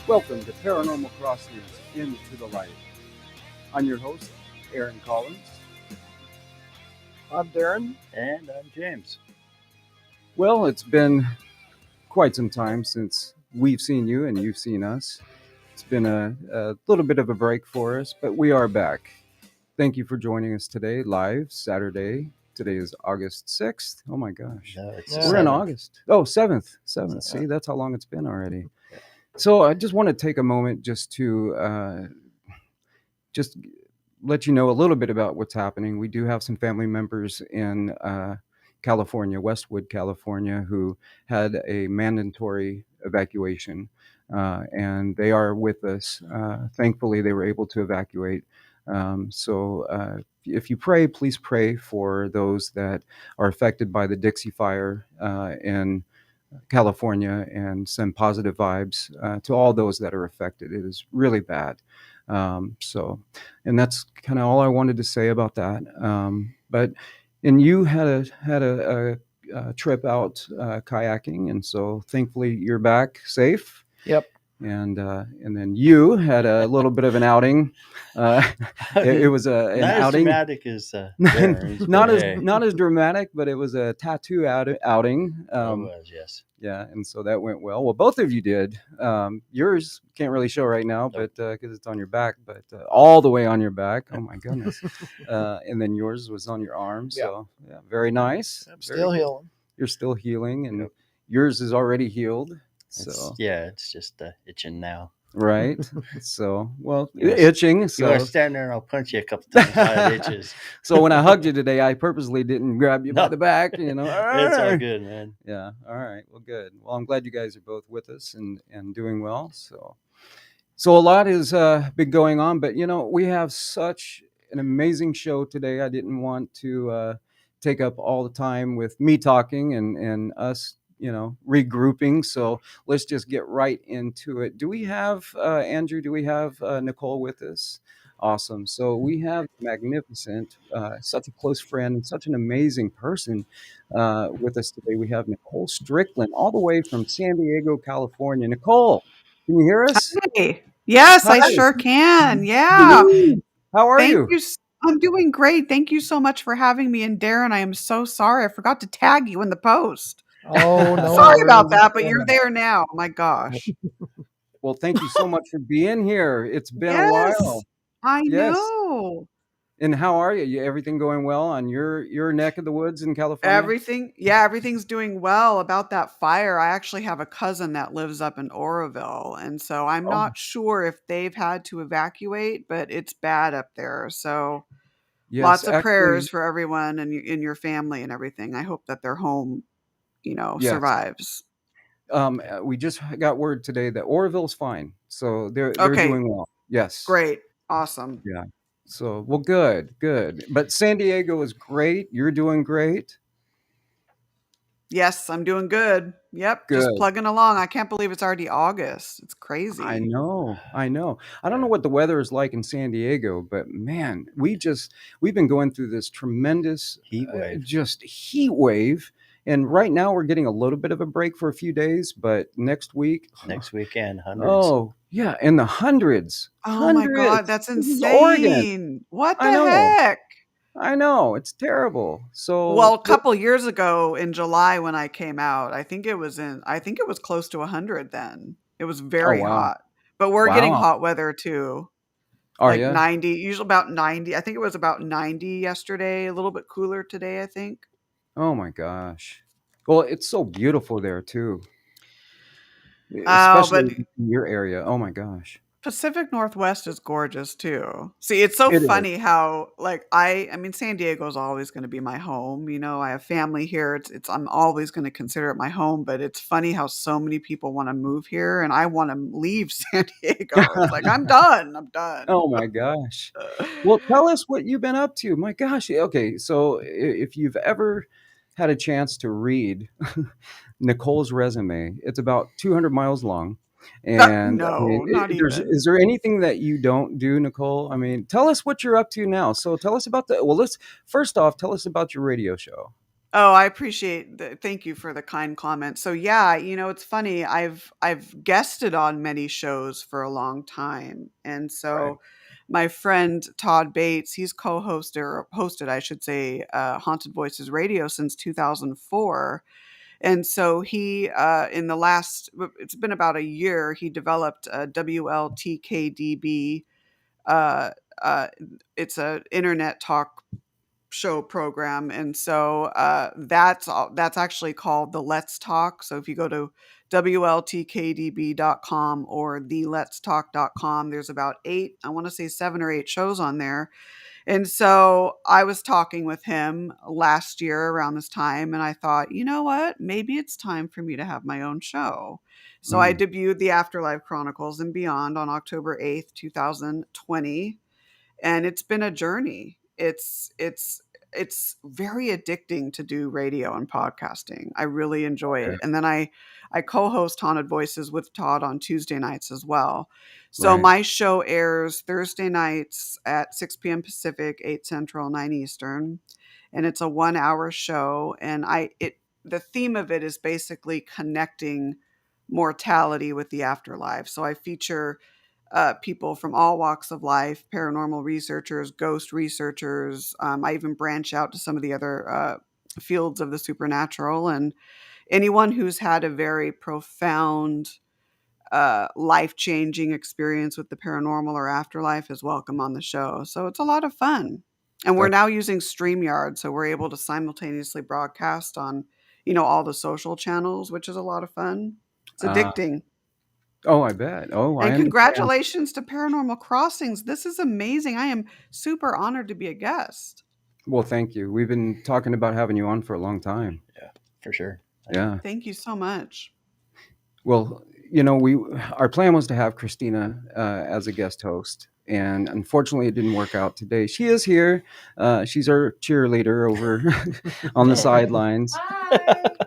Welcome to Paranormal Crossings Into the Light. I'm your host, Aaron Collins. I'm Darren. And I'm James. Well, it's been quite some time since we've seen you and you've seen us. It's been a little bit of a break for us, but we are back. Thank you for joining us today, live Saturday. Today is August 6th. Oh my gosh. No, it's We're in August. Oh, 7th. 7th. See, that's how long it's been already. So I just want to take a moment just to just let you know a little bit about what's happening. We do have some family members in California, Westwood, California, who had a mandatory evacuation, and they are with us. Thankfully, they were able to evacuate. So if you pray, please pray for those that are affected by the Dixie Fire in California, and send positive vibes to all those that are affected. It is really bad. And that's kind of all I wanted to say about that. And you had a trip out kayaking, and so thankfully you're back safe. Yep. And then you had a little bit of an outing. It was an not outing. As dramatic as Darren's, not as dramatic, but it was a tattoo outing. it was, yes. Yeah, and so that went well. Well, both of you did. Yours can't really show right now, but because it's on your back, but all the way on your back. Oh my goodness! And then yours was on your arm. So yeah, very nice. I'm still healing. You're still healing, and yours is already healed. So it's just itching now. Right. So itching. So you want to stand there and I'll punch you a couple times while it itches. So when I hugged you today, I purposely didn't grab you by the back. It's all good, man. Yeah. All right. Well, good. Well, I'm glad you guys are both with us and doing well. So a lot has been going on, but we have such an amazing show today. I didn't want to take up all the time with me talking and us regrouping. So let's just get right into it. Do we have Andrew? Do we have Nicole with us? Awesome. So we have magnificent, such a close friend and such an amazing person with us today. We have Nicole Strickland, all the way from San Diego, California. Nicole, can you hear us? Hi. Yes, Hi. I sure can. Yeah. How are Thank you? I'm doing great. Thank you so much for having me. And Darren, I am so sorry. I forgot to tag you in the post. Oh, no. Sorry about that, but you're there now. My gosh. Well, thank you so much for being here. It's been a while. I know. And how are you? Everything going well on your neck of the woods in California? Everything's doing well. About that fire, I actually have a cousin that lives up in Oroville, and so I'm not sure if they've had to evacuate, but it's bad up there. So lots of prayers for everyone and in your family and everything. I hope that their home, survives. We just got word today that Oroville's fine, so they're doing well. Yes, great, awesome. Yeah. So, well, good. But San Diego is great. You're doing great. Yes, I'm doing good. Yep, good. Just plugging along. I can't believe it's already August. It's crazy. I know. I don't know what the weather is like in San Diego, but man, we've been going through this tremendous heat wave. And right now we're getting a little bit of a break for a few days, but next weekend, hundreds. Oh, yeah, in the hundreds. Oh my God, that's insane. What the heck? I know, it's terrible. So well, a couple years ago in July when I came out, I think it was close to 100 then. It was very hot. But we're getting hot weather too. Are you? 90, usually about 90. I think it was about 90 yesterday, a little bit cooler today, I think. Oh my gosh. Well, it's so beautiful there too. Especially in your area. Oh my gosh. Pacific Northwest is gorgeous too. See, it's so funny how I mean, San Diego is always going to be my home. I have family here. I'm always going to consider it my home, but it's funny how so many people want to move here and I want to leave San Diego. It's like, I'm done. Oh my gosh. Well, tell us what you've been up to. My gosh. Okay. So if you've ever had a chance to read Nicole's resume, it's about 200 miles long. And not even. Is there anything that you don't do, Nicole? I mean, tell us what you're up to now. So tell us about let's first off, tell us about your radio show. Oh, I appreciate thank you for the kind comment. So yeah, it's funny. I've guested on many shows for a long time. And Right. so my friend Todd Bates, he's co-hosted or hosted, I should say, Haunted Voices Radio since 2004. And so he in the last it's been about a year, he developed WLTKDB. uh uh it's a internet talk show program. And so that's actually called the Let's Talk. So if you go to WLTKDB.com or the letstalk.com, there's about I want to say 7 or 8 shows on there. And so I was talking with him last year around this time, and I thought, you know what? Maybe it's time for me to have my own show. So I Mm, debuted the Afterlife Chronicles and Beyond on October 8th, 2020, and it's been a journey. It's very addicting to do radio and podcasting. I really enjoy yeah, it. And then I co-host Haunted Voices with Todd on Tuesday nights as well. So right. my show airs Thursday nights at 6 p.m. Pacific, 8 Central, 9 Eastern, and it's a 1 hour show. And the theme of it is basically connecting mortality with the afterlife. So I feature people from all walks of life, paranormal researchers, ghost researchers. I even branch out to some of the other fields of the supernatural, and anyone who's had a very profound, life changing experience with the paranormal or afterlife is welcome on the show. So it's a lot of fun. And we're That now using StreamYard, so we're able to simultaneously broadcast on, all the social channels, which is a lot of fun. It's uh, addicting. oh, I bet. Oh, I And understand. congratulations to Paranormal Crossings. This is amazing. I am super honored to be a guest. Well, thank you. We've been talking about having you on for a long time. Yeah, for sure. Yeah. Thank you so much. Well, we our plan was to have Christina as a guest host, and unfortunately, it didn't work out today. She is here. She's our cheerleader over on the sidelines.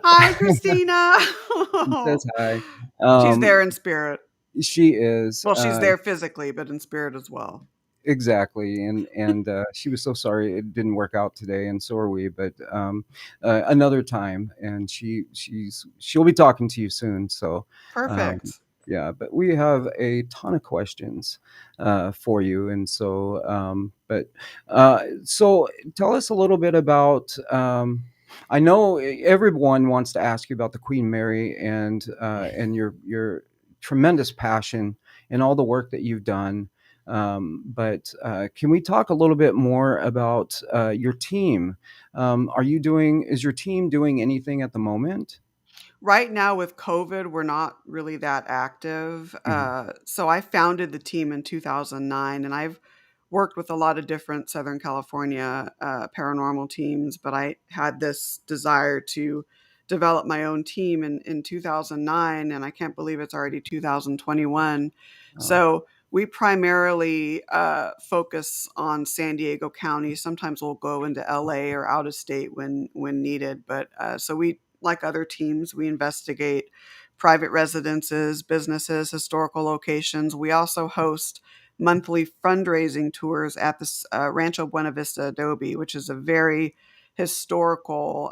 Hi, Christina. She says hi. She's Um, there in spirit. she is. Well, she's there physically, but in spirit as well. Exactly, and she was so sorry it didn't work out today, and so are we. But another time, and she'll be talking to you soon. So um, Perfect. yeah, but we have a ton of questions for you, and so so tell us a little bit about. I know everyone wants to ask you about the Queen Mary and your tremendous passion and all the work that you've done. But can we talk a little bit more about your team? Is your team doing anything at the moment? Right now with COVID, we're not really that active. Mhm. So I founded the team in 2009, and I've worked with a lot of different Southern California paranormal teams, but I had this desire to develop my own team in 2009, and I can't believe it's already 2021. Oh, So we primarily focus on San Diego County. Sometimes we'll go into LA or out of state when needed, but so we, like other teams, we investigate private residences, businesses, historical locations. We also host monthly fundraising tours at the Rancho Buena Vista Adobe, which is a very historical,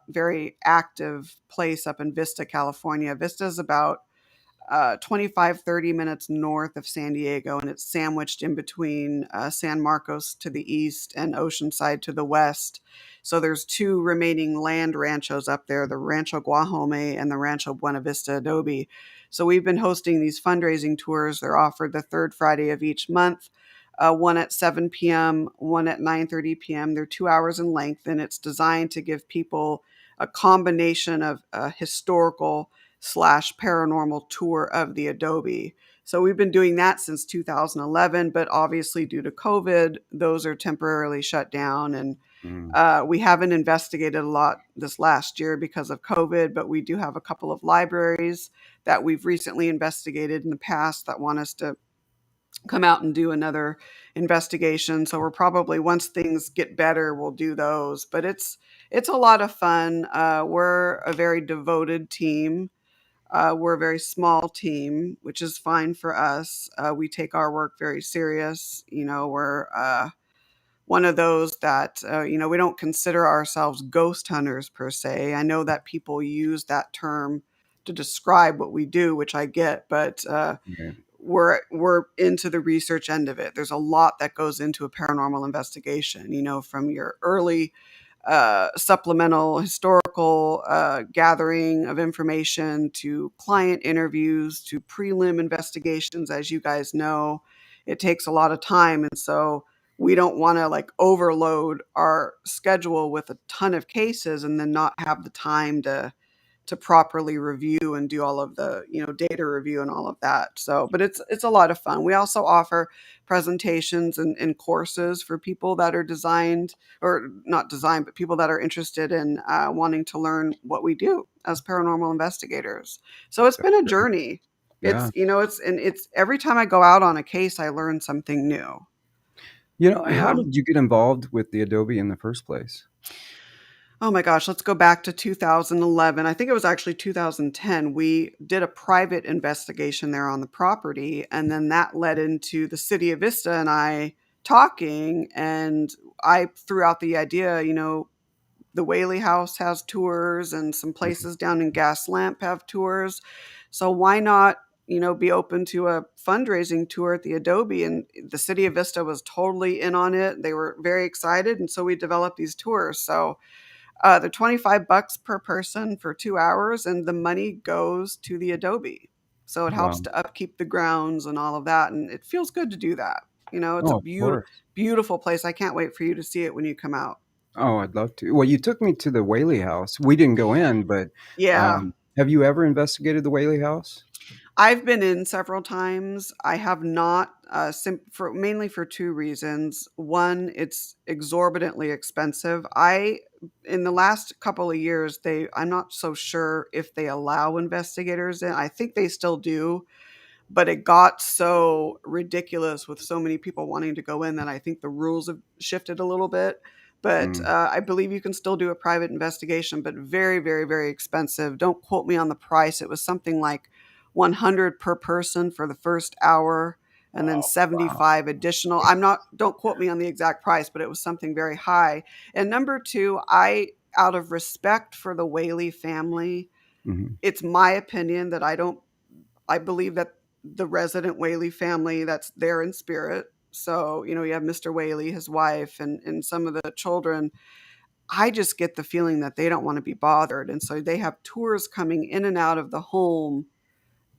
very active place up in Vista, California. Vista is about 25, 30 minutes north of San Diego, and it's sandwiched in between San Marcos to the east and Oceanside to the west. So there's two remaining land ranchos up there, the Rancho Guajome and the Rancho Buena Vista Adobe. So we've been hosting these fundraising tours. They're offered the third Friday of each month. One at 7 p.m., one at 9:30 p.m. They're 2 hours in length, and it's designed to give people a combination of historical slash paranormal tour of the Adobe. So we've been doing that since 2011, but obviously due to COVID, those are temporarily shut down. And mm, we haven't investigated a lot this last year because of COVID, but we do have a couple of libraries that we've recently investigated in the past that want us to come out and do another investigation. So we're probably, once things get better, we'll do those. But it's a lot of fun. We're a very devoted team. We're a very small team, which is fine for us. We take our work very serious. We're one of those that, we don't consider ourselves ghost hunters per se. I know that people use that term to describe what we do, which I get, but Right. we're into the research end of it. There's a lot that goes into a paranormal investigation, from your early supplemental historical gathering of information to client interviews to prelim investigations. As you guys know, it takes a lot of time, and so we don't want to like overload our schedule with a ton of cases and then not have the time to properly review and do all of the data review and all of that. So but it's a lot of fun. We also offer presentations and courses for people that are designed, or not designed, but people that are interested in wanting to learn what we do as paranormal investigators. So it's been a journey. Yeah. It's every time I go out on a case I learn something new. How Yeah. did you get involved with the Adobe in the first place? Oh my gosh, let's go back to 2011. I think it was actually 2010. We did a private investigation there on the property, and then that led into the city of Vista and I talking. And I threw out the idea, the Whaley House has tours, and some Mhm. places down in Gaslamp have tours. So why not, be open to a fundraising tour at the Adobe? And the city of Vista was totally in on it. They were very excited, and so we developed these tours. So they're $25 per person for 2 hours, and the money goes to the Adobe. So it helps Wow. to upkeep the grounds and all of that, and it feels good to do that. It's a Oh, of course. beautiful place. I can't wait for you to see it when you come out. Oh, I'd love to. Well, you took me to the Whaley House. We didn't go in, but Yeah. have you ever investigated the Whaley House? I've been in several times. I have not, for mainly for two reasons. One, it's exorbitantly expensive. In the last couple of years, I'm not so sure if they allow investigators in. I think they still do, but it got so ridiculous with so many people wanting to go in that I think the rules have shifted a little bit. But Mm. I believe you can still do a private investigation, but very, very, very expensive. Don't quote me on the price. It was something like 100 per person for the first hour, and then Oh, wow. 75 additional. I'm not. Don't quote me on the exact price, but it was something very high. And number two, out of respect for the Whaley family, Mhm. it's my opinion that I believe that the resident Whaley family that's there in spirit. So, you have Mr. Whaley, his wife, and some of the children. I just get the feeling that they don't want to be bothered. And so they have tours coming in and out of the home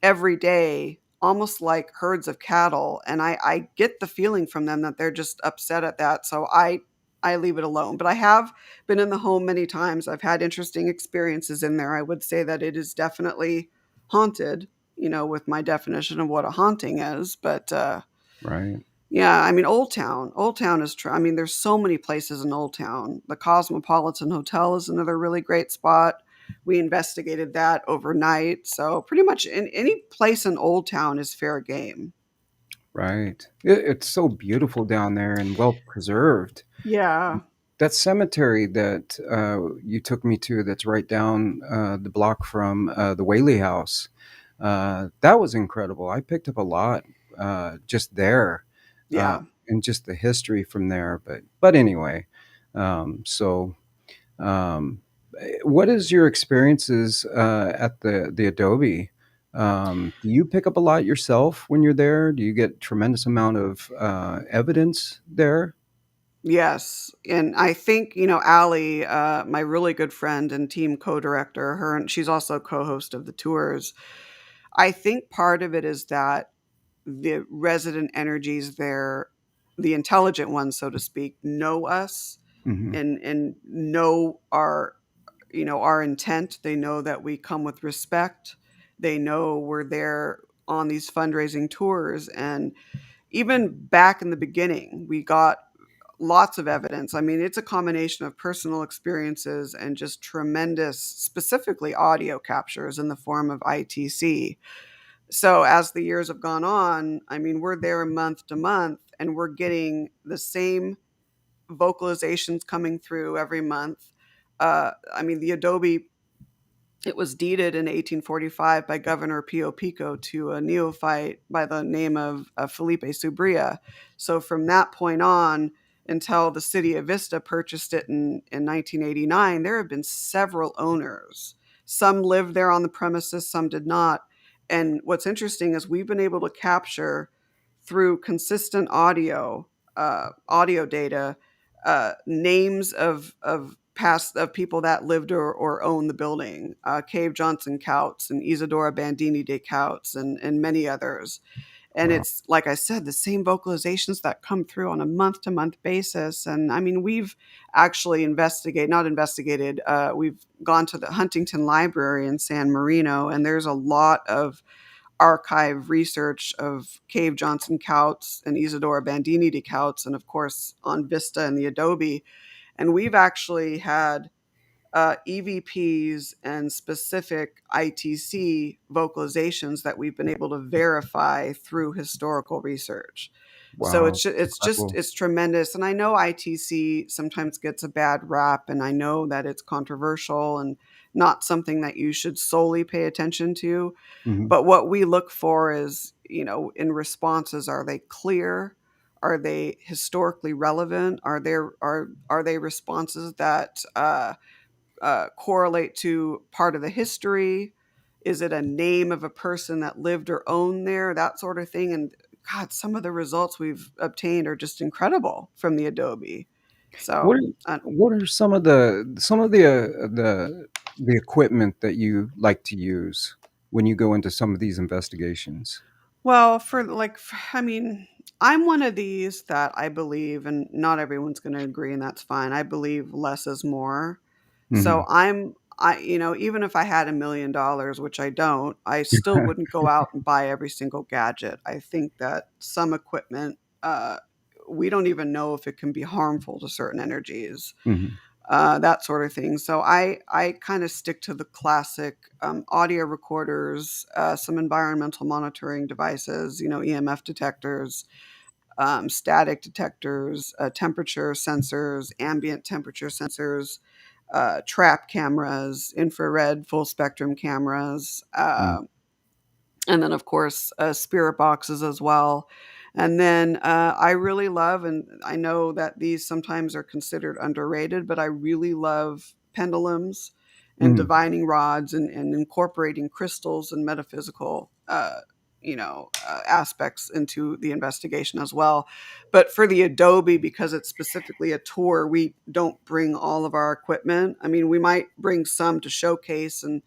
every day, almost like herds of cattle. And I get the feeling from them that they're just upset at that. So I leave it alone. But I have been in the home many times. I've had interesting experiences in there. I would say that it is definitely haunted, with my definition of what a haunting is. But Right. yeah, I mean, Old Town. Old Town is true. I mean, there's so many places in Old Town. The Cosmopolitan Hotel is another really great spot. We investigated that overnight. So pretty much in any place in Old Town is fair game. Right. It's so beautiful down there and well preserved. Yeah. That cemetery that you took me to, that's right down the block from the Whaley House, that was incredible. I picked up a lot just there, uh, Yeah. and just the history from there. But anyway, so what is your experiences at the Adobe? Do you pick up a lot yourself when you're there? Do you get tremendous amount of evidence there? Yes. And I think, Allie, my really good friend and team co-director, and she's also co-host of the tours. I think part of it is that the resident energies there, the intelligent ones, so to speak, know us Hmm. and know our intent. They know that we come with respect. They know we're there on these fundraising tours. And even back in the beginning, we got lots of evidence. I mean, it's a combination of personal experiences and just tremendous, specifically audio captures in the form of ITC. So as the years have gone on, I mean, we're there month to month and we're getting the same vocalizations coming through every month. I mean, the Adobe, it was deeded in 1845 by Governor Pio Pico to a neophyte by the name of Felipe Subria. So from that point on, until the city of Vista purchased it in 1989, there have been several owners. Some lived there on the premises, some did not. And what's interesting is we've been able to capture through consistent audio data, names of past of people that lived or owned the building, Cave Johnson Couts and Isadora Bandini de Couts and many others. And Wow. it's like I said, the same vocalizations that come through on a month to month basis. And I mean, we've actually not investigated, we've gone to the Huntington Library in San Marino, and there's a lot of archive research of Cave Johnson Couts and Isadora Bandini de Couts, and of course on Vista and the Adobe. And we've actually had EVPs and specific ITC vocalizations that we've been able to verify through historical research. So Wow. Incredible. it's tremendous. And I know ITC sometimes gets a bad rap, and I know that it's controversial and not something that you should solely pay attention to. Mhm. But what we look for is, in responses, are they clear? Are they historically relevant? Are they responses that correlate to part of the history? Is it a name of a person that lived or owned there? That sort of thing. And God, some of the results we've obtained are just incredible from the Adobe. What So, are what are some of the equipment that you like to use when you go into some of these investigations? well, I mean, I'm one of these that I believe, and not everyone's going to agree, and that's fine. I believe less is more. So Mhm. even if I had $1 million, which I don't, I still wouldn't go out and buy every single gadget. I think that some equipment, we don't even know if it can be harmful to certain energies, Mhm. that sort of thing. So I kind of stick to the classic audio recorders, some environmental monitoring devices, EMF detectors, static detectors, temperature sensors, ambient temperature sensors, trap cameras, infrared full spectrum cameras, Mm. and then of course spirit boxes as well. And then I really love, and I know that these sometimes are considered underrated, but I really love pendulums and Mhm. divining rods, and incorporating crystals and metaphysical aspects into the investigation as well. But for the Adobe, because it's specifically a tour, we don't bring all of our equipment. I mean, we might bring some to showcase, and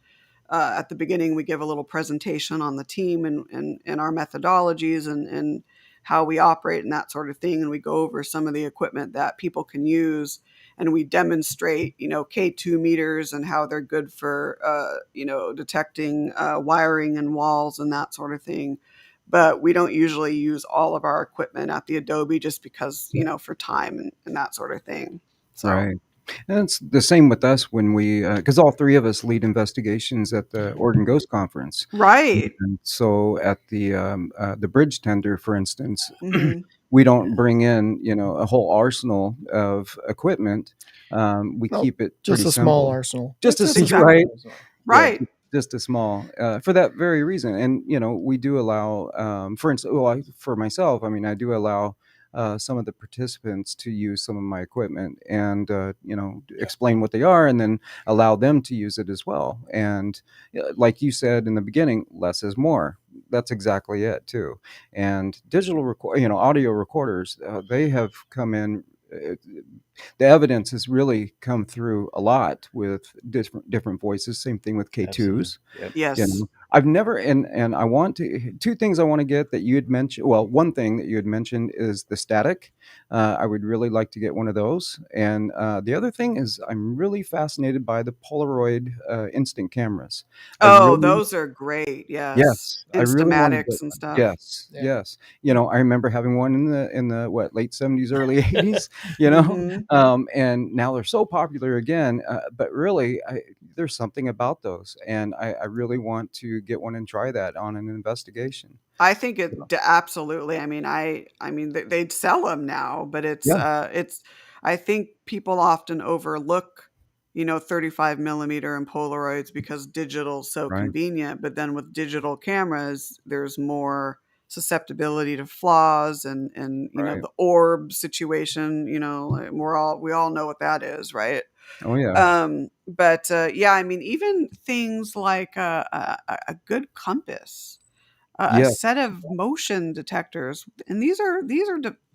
at the beginning, we give a little presentation on the team and our methodologies and how we operate and that sort of thing. And we go over some of the equipment that people can use. And we demonstrate, K2 meters and how they're good for, detecting wiring and walls and that sort of thing. But we don't usually use all of our equipment at the Adobe just because, for time and that sort of thing. So, Right. And it's the same with us when we, because all three of us lead investigations at the Oregon Ghost Conference. right. And so at the bridge tender, for instance, Hmm. we don't bring in, a whole arsenal of equipment. We No, keep it just pretty a small simple. arsenal. Just a Exactly. right? Yeah, Right. just a small, for that very reason. And, we do allow, for instance, well, for myself, I mean, I do allow some of the participants to use some of my equipment and, explain what they are and then allow them to use it as well. And like you said in the beginning, less is more. That's exactly it too. And audio recorders, they have come in. The evidence has really come through a lot with different voices. Same thing with Absolutely. K2s. Yep. Yes. I've never and I want to two things I want to get that you had mentioned. Well, one thing that you had mentioned is the static. I would really like to get one of those. And the other thing is I'm really fascinated by the Polaroid instant cameras. I Oh, really those are great. Yes. Yes, I really wanna get Instamatics and one. stuff. Yes, Yeah. yes. I remember having one in the what, late '70s, early '80s, Mhm. and now they're so popular again, but really, there's something about those, and I really want to get one and try that on an investigation. I think So absolutely. I mean, they'd sell them now, but yeah, I think people often overlook, 35 millimeter and Polaroids because digital's so right. convenient. But then with digital cameras, there's more susceptibility to flaws and you know Right. the orb situation. You know, like, we all know what that is, right? Oh yeah. But yeah, I mean, even things like a good compass, a Yeah. set of motion detectors, and these are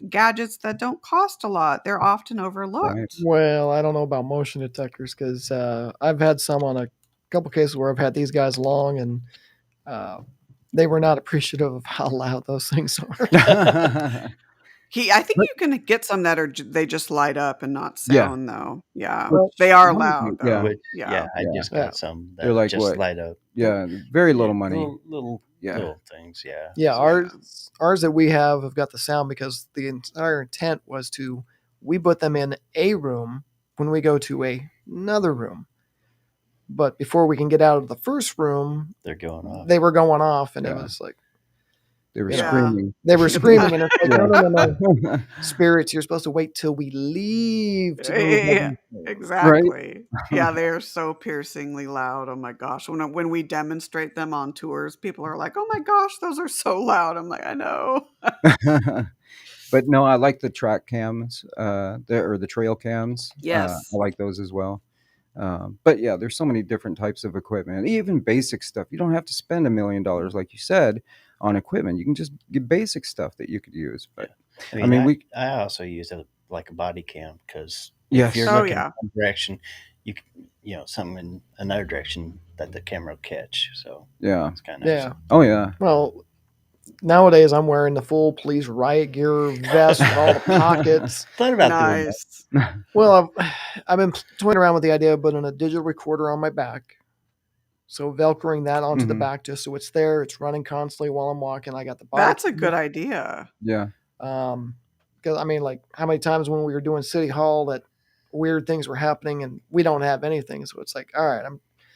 gadgets that don't cost a lot. They're often Right. overlooked. Well, I don't know about motion detectors because I've had some on a couple cases where I've had these guys along, and uh, they were not appreciative of how loud those things are. I think But you can get some that they just light up and not yeah. sound though. Yeah, Which Well, they are how many loud yeah. though. Which, Yeah. yeah, I Yeah. just yeah, got some They're that like just what? light up. Yeah. Very Yeah, little money. Yeah. little things. Yeah. yeah. So, Yeah. Ours that we have got the sound because the entire intent was we put them in a room when we go to another room. But before we can get out of the first room, they're going off. they were going off, and it Yeah. was like They were you know, Yeah. screaming. they were screaming, and it's like, Yeah. no. Spirits, you're supposed to wait till we leave to go Yeah, downstairs. Right? exactly. Yeah, they're so piercingly loud. Oh my gosh. When we demonstrate them on tours, people are like, "Oh my gosh, those are so loud." I'm like, "I know." But no, I like the track cams, or the trail cams. I Yes. like those as well. But yeah, there's so many different types of equipment, even basic stuff. You don't have to spend $1 million, like you said, on equipment. You can just get basic stuff that you could use. Yeah. But I I mean, mean, I also use it like a body cam because if yes, you're Oh looking yeah. in one direction, something in another direction that the camera will catch. So yeah, it's kind of nice. Yeah. oh yeah, Well, nowadays I'm wearing the full police riot gear vest with all the pockets. Thought about doing that. Nice. Well, I've been toying around with the idea of putting a digital recorder on my back. So velcroing that onto the Mhm. back just so it's there. It's running constantly while I'm walking. I got the body. That's a good idea. yeah, Because I mean, like how many times when we were doing City Hall that weird things were happening and we don't have anything. So it's like, all right,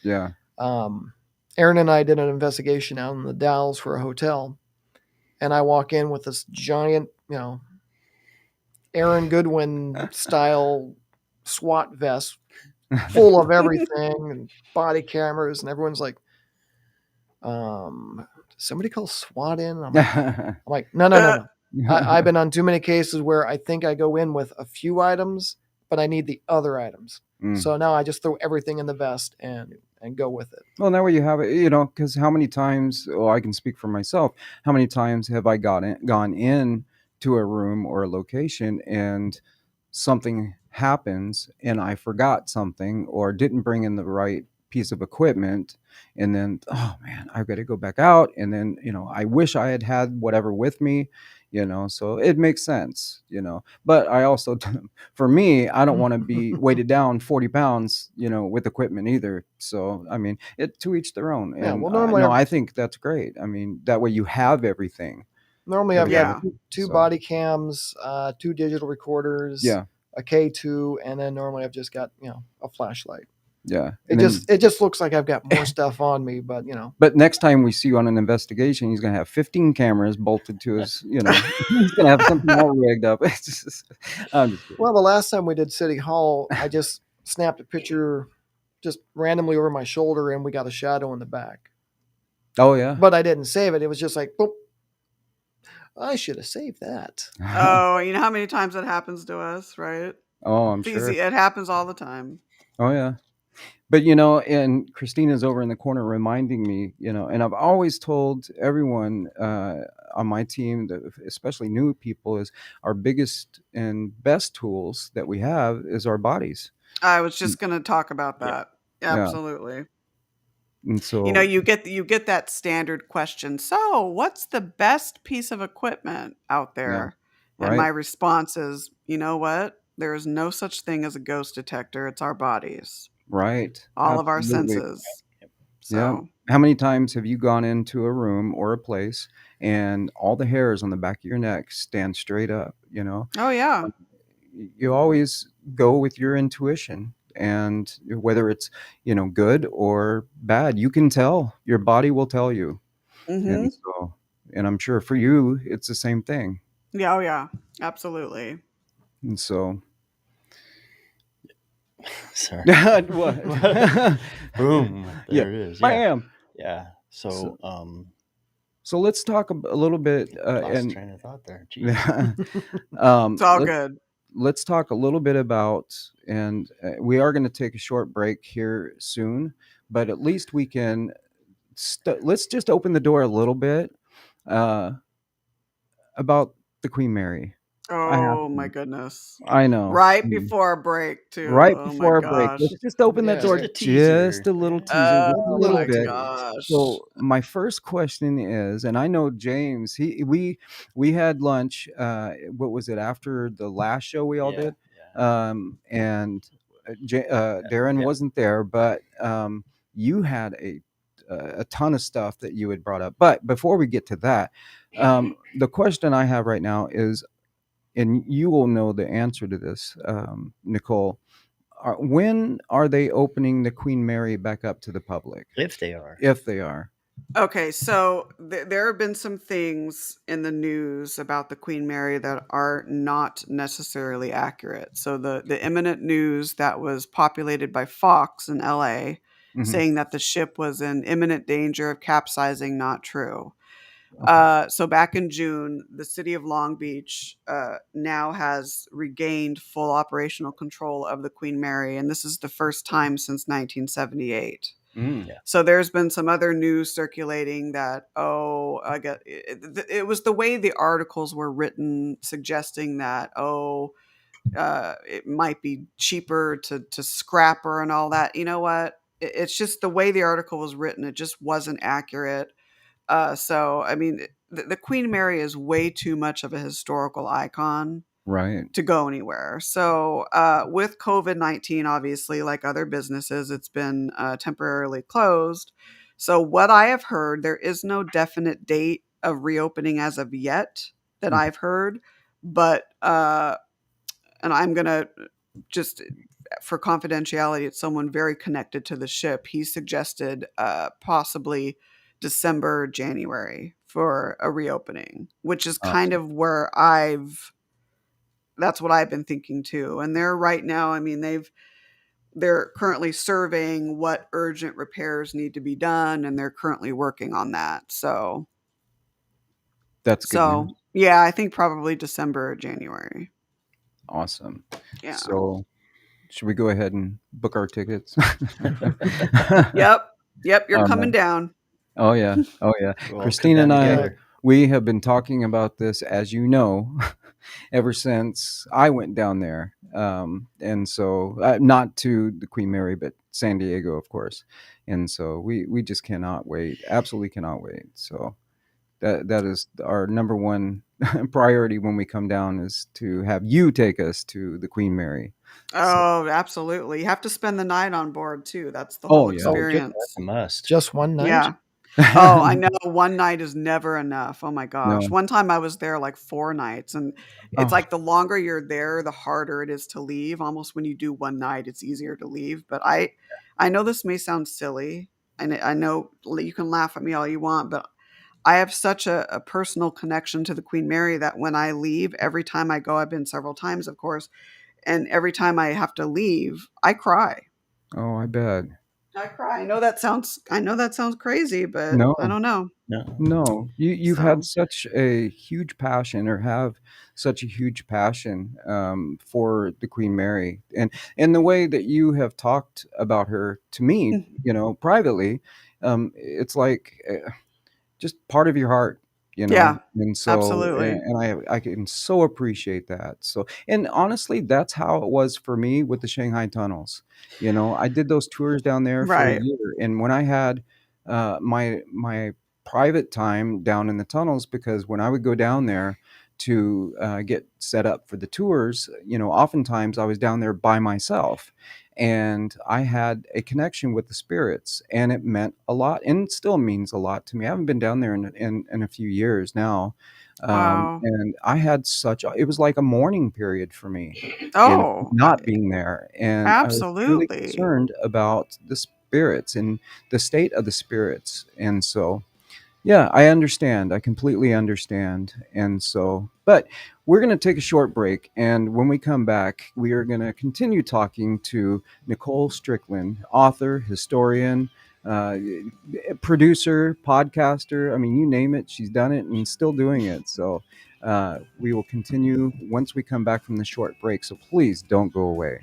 yeah. Aaron and I did an investigation out in the Dalles for a hotel, and I walk in with this giant, Aaron Goodwin style SWAT vest full of everything and body cameras, and everyone's like, somebody call SWAT in? I'm like, no. I've been on too many cases where I think I go in with a few items, but I need the other items. Mm. So now I just throw everything in the vest and go with it. Well, now you have it, because how many times, I can speak for myself, how many times have I gone in to a room or a location and something happens and I forgot something or didn't bring in the right piece of equipment, and then, oh man, I've got to go back out, and then, I wish I had whatever with me, so it makes sense, but I also, for me, I don't want to be weighted down 40 pounds, with equipment either. So, I mean, to each their own. Yeah, And well, normally no, I think that's great. I mean, that way you have everything. Normally I've got Yeah. two So, body cams, 2 digital recorders, yeah, a K2, and then normally I've just got, a flashlight. yeah. It And then, just looks like I've got more stuff on me, but but next time we see you on an investigation, he's gonna have 15 cameras bolted to his, he's gonna have something all rigged up. It's just, I'm just kidding. well, the last time we did City Hall, I just snapped a picture just randomly over my shoulder and we got a shadow in the back. Oh yeah. But I didn't save it. It was just like, boop. I should have saved that. Oh, you know how many times that happens to us, right? Oh, I'm It's sure. easy. It happens all the time. Oh yeah. But and Christina's over in the corner reminding me, and I've always told everyone on my team, that especially new people, is our biggest and best tools that we have is our bodies. I was just going to talk about Yeah. that. Yeah. Absolutely. And so, You get that standard question. So, what's the best piece of equipment out yeah, there? And my right, response is, you know what? There is no such thing as a ghost detector. It's our bodies, right, all of our absolutely. senses. Yeah. So, How many times have you gone into a room or a place and all the hairs on the back of your neck stand straight up? oh yeah. You always go with your intuition, and whether it's good or bad, you can tell. Your body will tell you. Mhm. And I'm sure for you it's the same thing. Yeah, oh yeah. Absolutely. And so Sorry. what? Boom. Yeah, There it is. Yeah. bam. Yeah. So- So, So let's talk a little bit, Lost and train of thought there. Jeez. It's all let, good. let's talk a little bit about, and we are going to take a short break here soon, but at least we can, let's just open the door a little bit uh, about the Queen Mary. I have Oh my to. goodness. I know. Right before a break too. Right Oh my before our break. gosh. Let's just open that Yeah. door Just a teaser. just a little Yeah. teaser, just a Oh little Little my bit. tease. gosh. So my first question is, and I know James, we had lunch. What was it after the last show we all Yeah. did? Yeah. And Darren Yeah. wasn't there, but you had a ton of stuff that you had brought up. But before we get to that, the question I have right now is, and you will know the answer to this, Nicole. When are they opening the Queen Mary back up to the public? If they are. If they are. Okay, so there have been some things in the news about the Queen Mary that are not necessarily accurate. So the imminent news that was populated by Fox in LA Mhm. saying that the ship was in imminent danger of capsizing, not true. Okay. So back in June, the city of Long Beach now has regained full operational control of the Queen Mary, and this is the first time since 1978. Mm. Yeah. So there's been some other news circulating that, I get it was the way the articles were written, suggesting that, it might be cheaper to scrap her and all that. You know what? It's just the way the article was written. It just wasn't accurate. So I mean, the Queen Mary is way too much of a historical icon Right. to go anywhere. So with COVID-19, obviously, like other businesses, it's been temporarily closed. So what I have heard, there is no definite date of reopening as of yet that Mhm. I've heard, but and I'm gonna just for confidentiality, it's someone very connected to the ship. He suggested possibly December, January for a reopening, which is kind Awesome. of where that's what I've been thinking too. And they're right now, I mean, they're currently surveying what urgent repairs need to be done, and they're currently working on that. That's good So news. yeah, I think probably December or January. Awesome. Yeah. So should we go ahead and book our tickets? Yep. Yep. You're All coming right. down. Oh yeah. Oh yeah. We'll all come Christine down and I, together. we have been talking about this, as you know, ever since I went down there. And so not to the Queen Mary, but San Diego, of course. And so we just cannot wait. Absolutely cannot wait. So that is our number one priority when we come down, is to have you take us to the Queen Mary. So, Oh, absolutely. You have to spend the night on board too. That's the whole oh yeah. Oh, experience. A must. just one night? Yeah. Oh, I know one night is never enough. Oh my gosh. No. One time I was there like 4 nights, and it's Oh, like the longer you're there, the harder it is to leave. Almost when you do one night, it's easier to leave. But I know this may sound silly, and I know you can laugh at me all you want, but I have such a personal connection to the Queen Mary that when I leave, every time I go, I've been several times, of course, and every time I have to leave, I cry. oh, I bet. I cry. I know that sounds crazy, but I No. don't know. No. No, you've had So, such a huge passion, or have such a huge passion, for the Queen Mary, and the way that you have talked about her to me, mm, privately, it's like, just part of your heart, yeah, and so, absolutely. and I can so appreciate that. So, and honestly, that's how it was for me with the Shanghai tunnels. I did those tours down there for a Right. year, and when I had my private time down in the tunnels, because when I would go down there to get set up for the tours, oftentimes I was down there by myself, and I had a connection with the spirits, and it meant a lot, and it still means a lot to me. I haven't been down there in a few years now, Wow. and I had it was like a mourning period for me, Oh, not being there, and I was really absolutely. concerned about the spirits and the state of the spirits, and so. Yeah, I understand. I completely understand. And so, but we're going to take a short break. And when we come back, we are going to continue talking to Nicole Strickland, author, historian, uh, producer, podcaster. I mean, you name it, she's done it and still doing it. So we will continue once we come back from the short break. So please don't go away.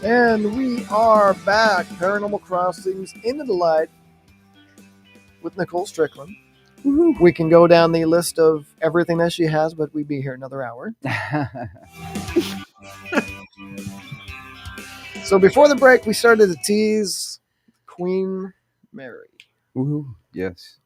And we are back. Paranormal Crossings Into the Light with Nicole Strickland. Woohoo. We can go down the list of everything that she has, but we'd be here another hour. So before the break, we started to tease Queen Mary. Woohoo. Yes.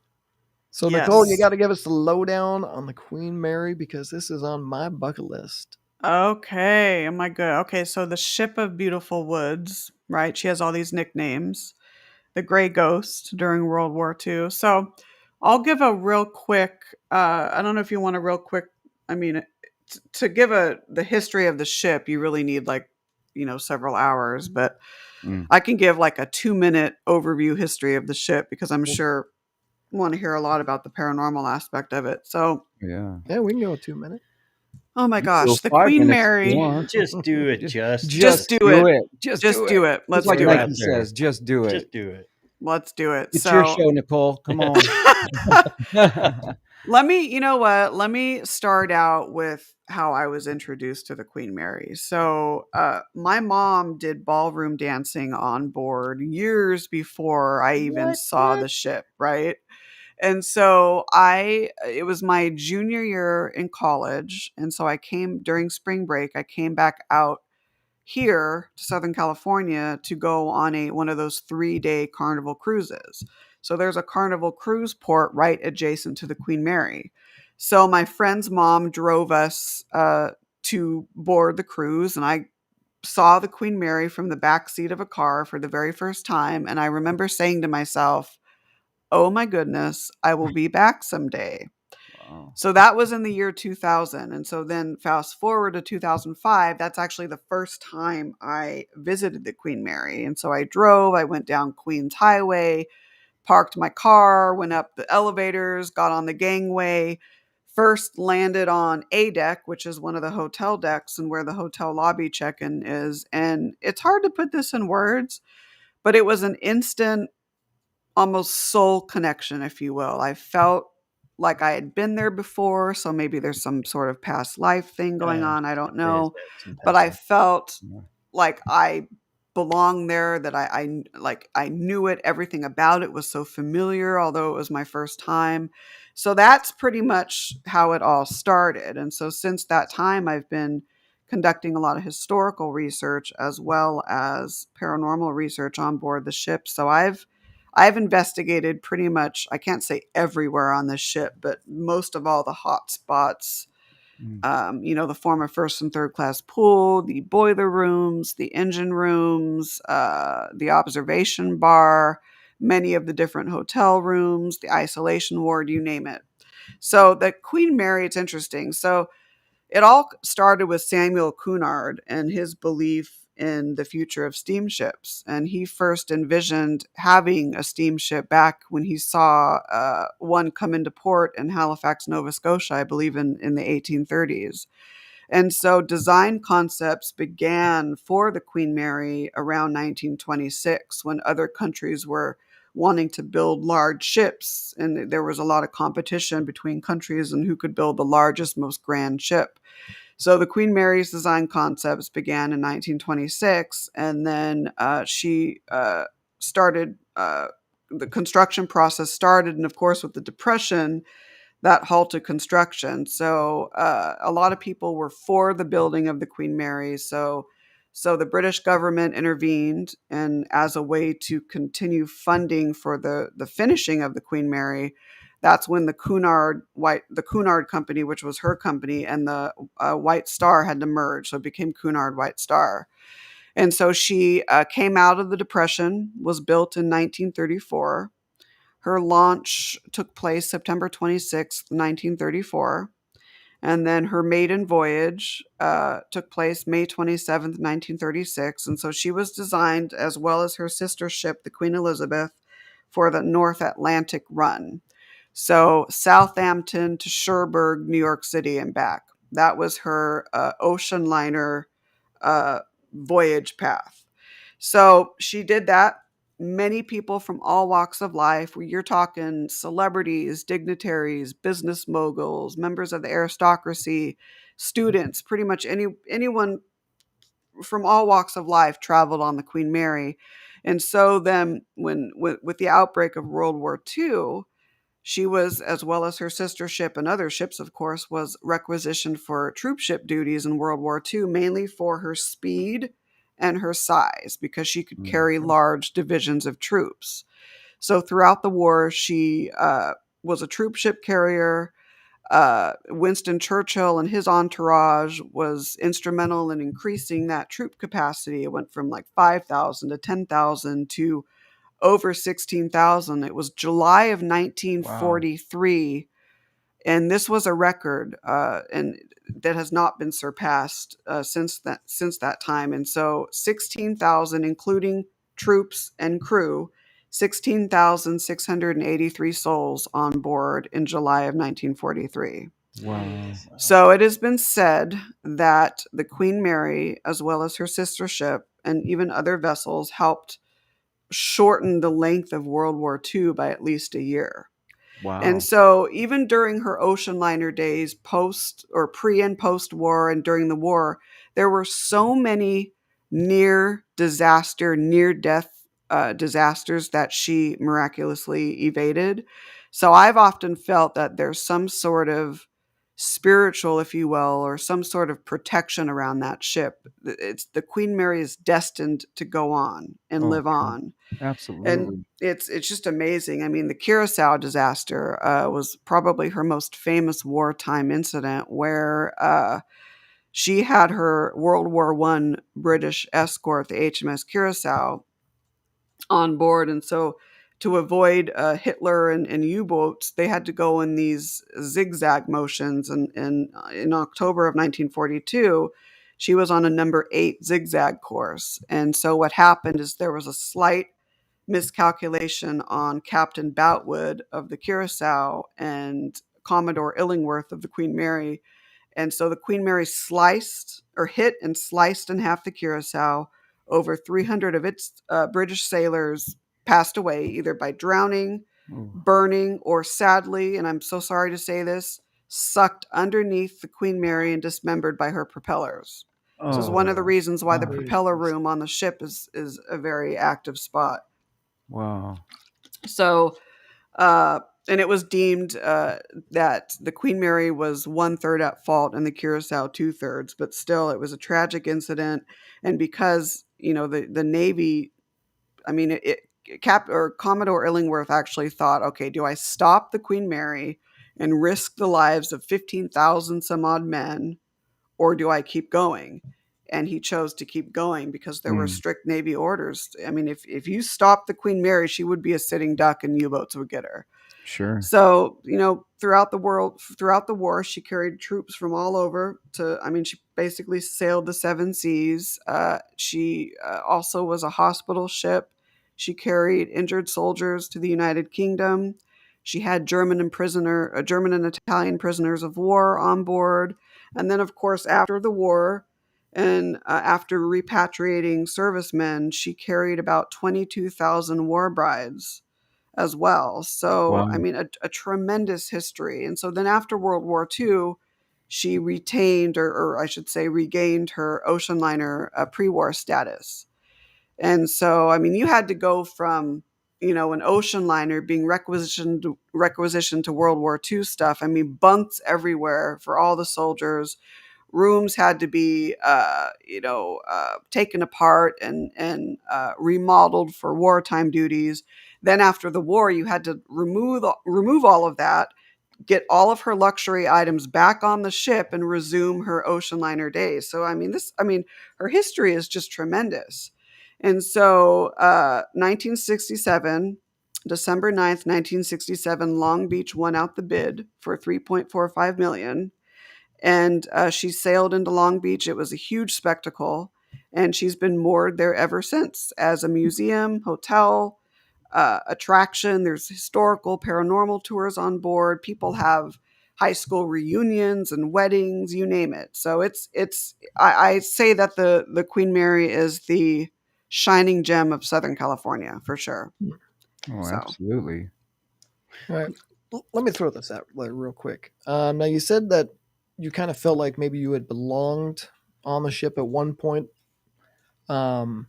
So Nicole, you Yes. got to give us the lowdown on the Queen Mary because this is on my bucket list. Okay. Am I good? Okay. So the Ship of Beautiful Woods, right? She has all these nicknames. The Gray Ghost during World War II. So I'll give a real quick, I don't know if you want a real quick, I mean, to give the history of the ship, you really need like, several hours, but Mm. I can give like a 2-minute overview history of the ship because I'm sure you want to hear a lot about the paranormal aspect of it. So Yeah. Yeah, we can go 2 minutes. Oh my You can go gosh, the 5 Queen minutes if you Mary. want. Just do it, Just Just. do Do it. it. Just Just do do it. it. Just Let's like do You're it. out Nike there. says, just do it. Just do it. Let's do it. It's your So show, Nicole. Come on. you know what? Let me start out with how I was introduced to the Queen Mary. So, my mom did ballroom dancing on board years before I even saw the ship, right? And so it was my junior year in college. And so I came during spring break, I came back out here to Southern California to go on one of those 3-day Carnival cruises. So there's a Carnival cruise port right adjacent to the Queen Mary. So my friend's mom drove us to board the cruise, and I saw the Queen Mary from the back seat of a car for the very first time. And I remember saying to myself, "Oh my goodness, I will be back someday." Wow. So that was in the year 2000. And so then fast forward to 2005, that's actually the first time I visited the Queen Mary. And so I went down Queens Highway, parked my car, went up the elevators, got on the gangway, first landed on A deck, which is one of the hotel decks and where the hotel lobby check-in is. And it's hard to put this in words, but it was an instant, almost soul connection, if you will. I felt like I had been there before, so maybe there's some sort of past life thing going on. I don't There is know, that, some but past I life. felt Yeah. like I belonged there. That I knew it. Everything about it was so familiar, although it was my first time. So that's pretty much how it all started. And so since that time, I've been conducting a lot of historical research as well as paranormal research on board the ship. So I've investigated pretty much, I can't say everywhere on this ship, but most of all the hot spots. Mm. The former first and third class pool, the boiler rooms, the engine rooms, the observation bar, many of the different hotel rooms, the isolation ward, you name it. So the Queen Mary, it's interesting. So it all started with Samuel Cunard and his belief in the future of steamships. And he first envisioned having a steamship back when he saw one come into port in Halifax, Nova Scotia, I believe in the 1830s. And so design concepts began for the Queen Mary around 1926 when other countries were wanting to build large ships. And there was a lot of competition between countries and who could build the largest, most grand ship. So the Queen Mary's design concepts began in 1926, and then she started. The construction process started, and of course, with the Depression, that halted construction. So a lot of people were for the building of the Queen Mary. So the British government intervened, and as a way to continue funding for the finishing of the Queen Mary, that's when the Cunard Company, which was her company, and the White Star had to merge, so it became Cunard White Star. And so she came out of the Depression, was built in 1934. Her launch took place September 26th, 1934. And then her maiden voyage took place May 27th, 1936. And so she was designed, as well as her sister ship, the Queen Elizabeth, for the North Atlantic run. So Southampton to Cherbourg, New York City, and back. That was her ocean liner uh, voyage path. So she did that. Many people from all walks of life, where you're talking celebrities, dignitaries, business moguls, members of the aristocracy, students, pretty much anyone from all walks of life traveled on the Queen Mary. And so then when with the outbreak of World War II, she was, as well as her sister ship and other ships, of course, was requisitioned for troop ship duties in World War II, mainly for her speed and her size, because she could carry large divisions of troops. So throughout the war, she was a troop ship carrier. Winston Churchill and his entourage was instrumental in increasing that troop capacity. It went from like 5,000 to 10,000 to over 16,000. It was July of Wow. 1943, and this was a record, and that has not been surpassed since that time. And so 16,000, including troops and crew, 16,683 souls on board in July of 1943. Wow. So it has been said that the Queen Mary, as well as her sister ship and even other vessels, helped shorten the length of World War II by at least a year. And Wow. so, even during her ocean liner days, post or pre and post war, and during the war, there were so many near disaster, near death disasters that she miraculously evaded. So, I've often felt that there's some sort of spiritual, if you will, or some sort of protection around that ship. It's the Queen Mary is destined to go on and Oh, live sure. on, and Absolutely. it's just amazing. I mean, the Curacao disaster was probably her most famous wartime incident, where she had her World War One British escort, the HMS Curacao, on board, and so to avoid Hitler and U-boats, they had to go in these zigzag motions. And in October of 1942, she was on a number 8 zigzag course, and so what happened is there was a slight miscalculation on Captain Boutwood of the Curacao and Commodore Illingworth of the Queen Mary. And so the Queen Mary sliced or hit and sliced in half the Curacao. Over 300 of its British sailors passed away either by drowning, Oh. burning, or sadly, and I'm so sorry to say this, sucked underneath the Queen Mary and dismembered by her propellers. This is one of the Oh. reasons why the Wow. propeller room on the ship is a very active spot. Wow. So, and it was deemed that the Queen Mary was 1/3 at fault and the Curacao 2/3, but still, it was a tragic incident. And because the Navy, I mean, Cap or Commodore Illingworth actually thought, okay, do I stop the Queen Mary and risk the lives of 15,000 some odd men, or do I keep going? And he chose to keep going because there were Mm. strict Navy orders. I mean, if you stopped the Queen Mary, she would be a sitting duck and U-boats would get her. Sure. So, throughout the world, throughout the war, she carried troops from all over I mean, she basically sailed the 7 seas. She also was a hospital ship. She carried injured soldiers to the United Kingdom. She had German and Italian prisoners of war on board. And then, of course, after the war and after repatriating servicemen, she carried about 22,000 war brides as well. So, I Wow. mean, a tremendous history. And so then after World War II, she retained, or I should say, regained her ocean liner pre war status. And so, I mean, you had to go from, an ocean liner being requisitioned to World War II stuff. I mean, bunks everywhere for all the soldiers. Rooms had to be, taken apart and remodeled for wartime duties. Then after the war, you had to remove all of that, get all of her luxury items back on the ship, and resume her ocean liner days. So her history is just tremendous. And so, 1967, December 9th, 1967, Long Beach won out the bid for 3.45 million, and she sailed into Long Beach. It was a huge spectacle, and she's been moored there ever since as a museum, hotel, attraction. There's historical, paranormal tours on board. People have high school reunions and weddings, you name it. So I say that the Queen Mary is the shining gem of Southern California for sure. Oh, So absolutely. All right. Let me throw this out real quick. Now, you said that you kind of felt like maybe you had belonged on the ship at one point. Um,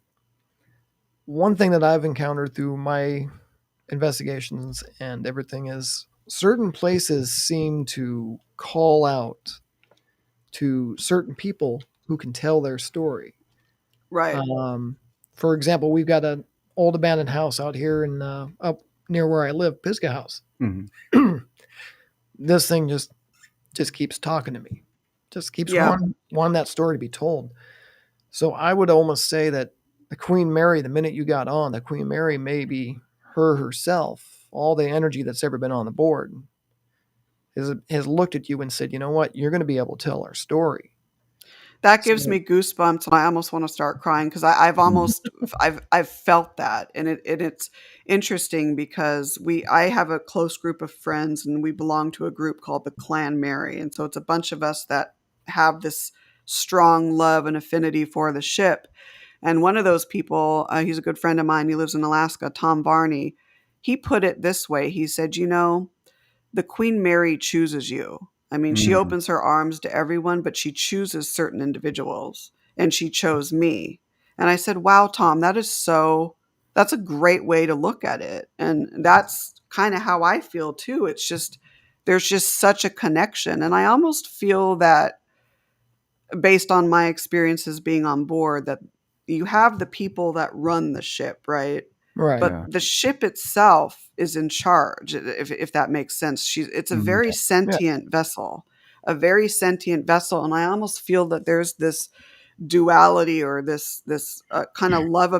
One thing that I've encountered through my investigations and everything is certain places seem to call out to certain people who can tell their story. right. For example, we've got an old abandoned house out here in up near where I live, Pisgah House. Mhm. This thing just keeps talking to me, just keeps Yeah. wanting that story to be told. So I would almost say that the Queen Mary, the minute you got on, the Queen Mary may be her herself, all the energy that's ever been on the board has looked at you and said, you know what, you're going to be able to tell our story. That gives So, me goosebumps, and I almost want to start crying because I've almost I've felt that, and it's interesting because I have a close group of friends, and we belong to a group called the Clan Mary, and so it's a bunch of us that have this strong love and affinity for the ship. And one of those people, he's a good friend of mine. He lives in Alaska, Tom Varney. He put it this way. He said, the Queen Mary chooses you. I mean, she Mm. opens her arms to everyone, but she chooses certain individuals, and she chose me. And I said, wow, Tom, that's a great way to look at it. And that's kind of how I feel too. It's just, there's just such a connection. And I almost feel that based on my experiences being on board, that you have the people that run the ship, right? right. But Yeah. the ship itself is in charge, if that makes sense. It's a Mhm. very Yeah. sentient vessel, a very sentient vessel, and I almost feel that there's this duality or this kind of love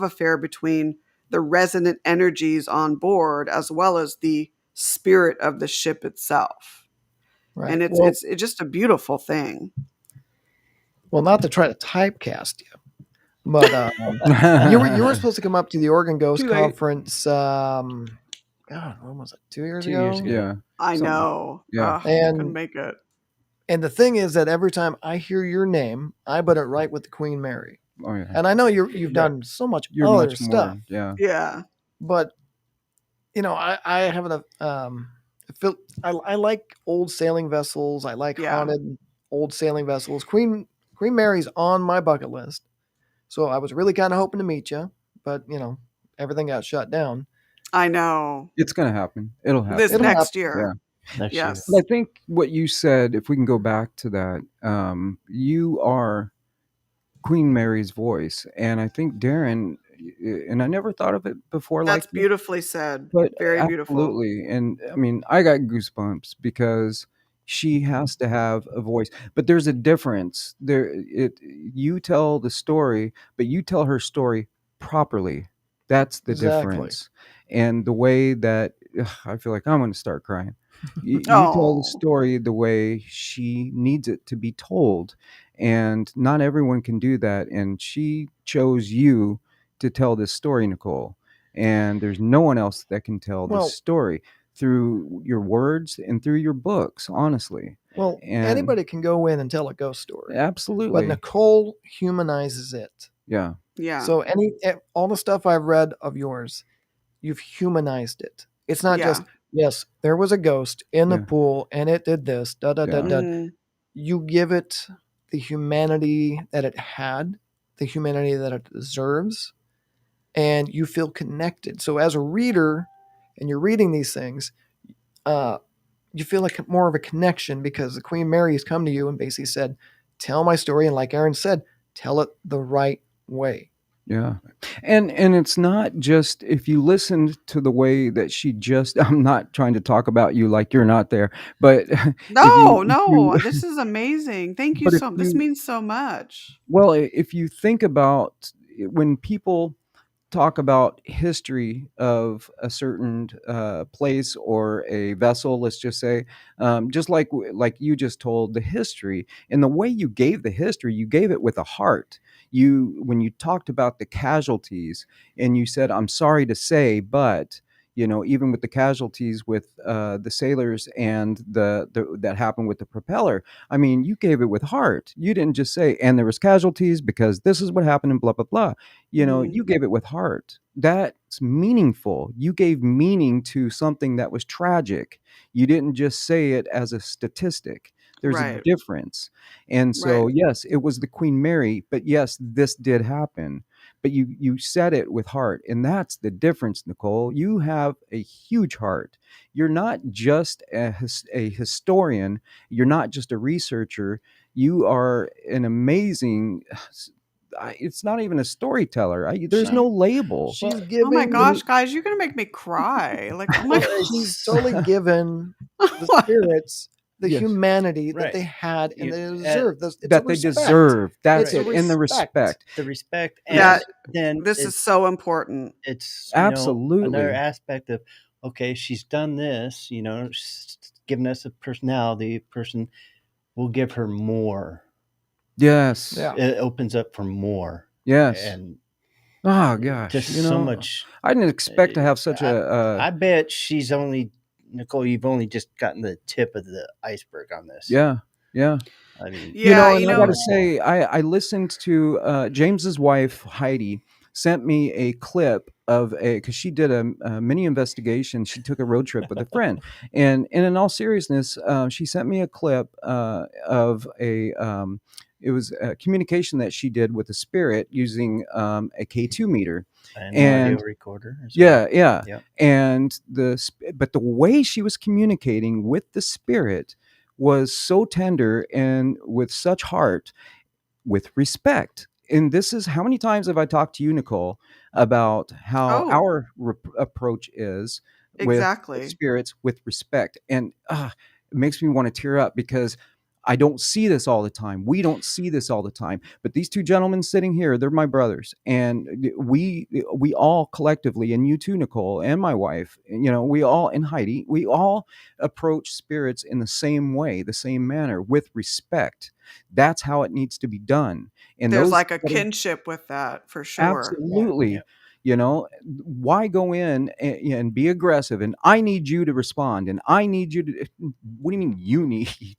affair between the resonant energies on board as well as the spirit of the ship itself, Right. and it's just a beautiful thing. Well, not to try to typecast you, but you were supposed to come up to the Oregon Ghost Too late. Conference. God, when was it? 2 years 2 ago. years ago. Yeah. I Something. know. Yeah. Ugh, And- couldn't make it. And the thing is that every time I hear your name, I put it right with the Queen Mary. Oh yeah. And I know you've done so much You're other much stuff, more. Yeah. Yeah. but I have I like old sailing vessels. I like Yeah. haunted old sailing vessels. Queen Mary's on my bucket list, so I was really kind of hoping to meet you, but everything got shut down. I know. It's gonna happen. It'll happen. This It'll next happen. year. Next Yes. But I think what you said, if we can go back to that, you are Queen Mary's voice, and I think Darren, and I never thought of it before That's like this, beautifully said. but Very beautiful. absolutely. And I mean, I got goosebumps because she has to have a voice. But there's a difference. You tell the story, but you tell her story properly. That's the Exactly. difference. And the way that I feel like I'm going to start crying. You tell the Oh, story the way she needs it to be told, and not everyone can do that. And she chose you to tell this story, Nicole, and there's no one else that can tell Well- this story through your words and through your books, honestly. Well, And- anybody can go in and tell a ghost story, Absolutely. but Nicole humanizes it. Yeah. yeah. So all the stuff I've read of yours, you've humanized it. It's not Yeah. just, yes, there was a ghost in the Yeah. pool and it did this, da da da Yeah. da. Mhm. You give it the humanity that it had, the humanity that it deserves, and you feel connected. So as a reader, and you're reading these things, you feel like more of a connection because the Queen Mary has come to you and basically said, "Tell my story," and like Aaron said, tell it the right way. Yeah. And it's not just if you listened to the way that she just I'm not trying to talk about you like you're not there, but No, if no. you This is amazing. Thank you But if so. This you- means so much. well, if you think about when people talk about history of a certain place or a vessel, let's just say, just like you just told the history, and the way you gave the history, you gave it with a heart. When you talked about the casualties, and you said, "I'm sorry to say, but." Even with the casualties with the sailors and that happened with the propeller, I mean, you gave it with heart. You didn't just say, "And there was casualties because this is what happened," and blah blah blah. Mhm. You gave it with heart. That's meaningful. You gave meaning to something that was tragic. You didn't just say it as a statistic. There's a Right. difference. And so, Right. yes, it was the Queen Mary, but yes, this did happen. But you said it with heart, and that's the difference, Nicole. You have a huge heart. You're not just a historian. You're not just a researcher. You are an amazing it's not even a storyteller. There's no label. She's Oh my giving. gosh, guys, you're gonna make me cry. Like, oh my Well, gosh. she's totally given the spirits the Yes. humanity that Right. they had and You- they deserve. It's a That they respect. deserve. That's It's a it. And the respect. respect. The respect, and That- then This is so important. it's Absolutely. another aspect of, okay, she's done this, she's given us a personality. Person will give her more. Yes. Yeah. It opens up for more. Yes. And Oh gosh, just you so know, much. I didn't expect to have such I bet she's only, Nicole, you've only just gotten the tip of the iceberg on this. yeah, yeah. I mean, You Yeah, know, you and I got to know, say, I listened to James's wife Heidi sent me a clip of a because she did a mini investigation. She took a road trip with a friend, and in all seriousness, she sent me a clip of a. It was a communication that she did with a spirit using a K2 meter, an audio and recorder as yeah, well. yeah, Yep. and but the way she was communicating with the spirit was so tender and with such heart, with respect. And this is how many times have I talked to you, Nicole, about how oh, our approach is with exactly. spirits with respect. And it makes me want to tear up because I don't see this all the time. We don't see this all the time. But these two gentlemen sitting here, they're my brothers. And we all collectively, and you too, Nicole, and my wife, you know, we all, and Heidi, we all approach spirits in the same way, the same manner, with respect. That's how it needs to be done. And There's those like a that are kinship with that for sure. absolutely, Yep. you know, why go in and be aggressive? And I need you to respond. And I need you to, what do you mean you need?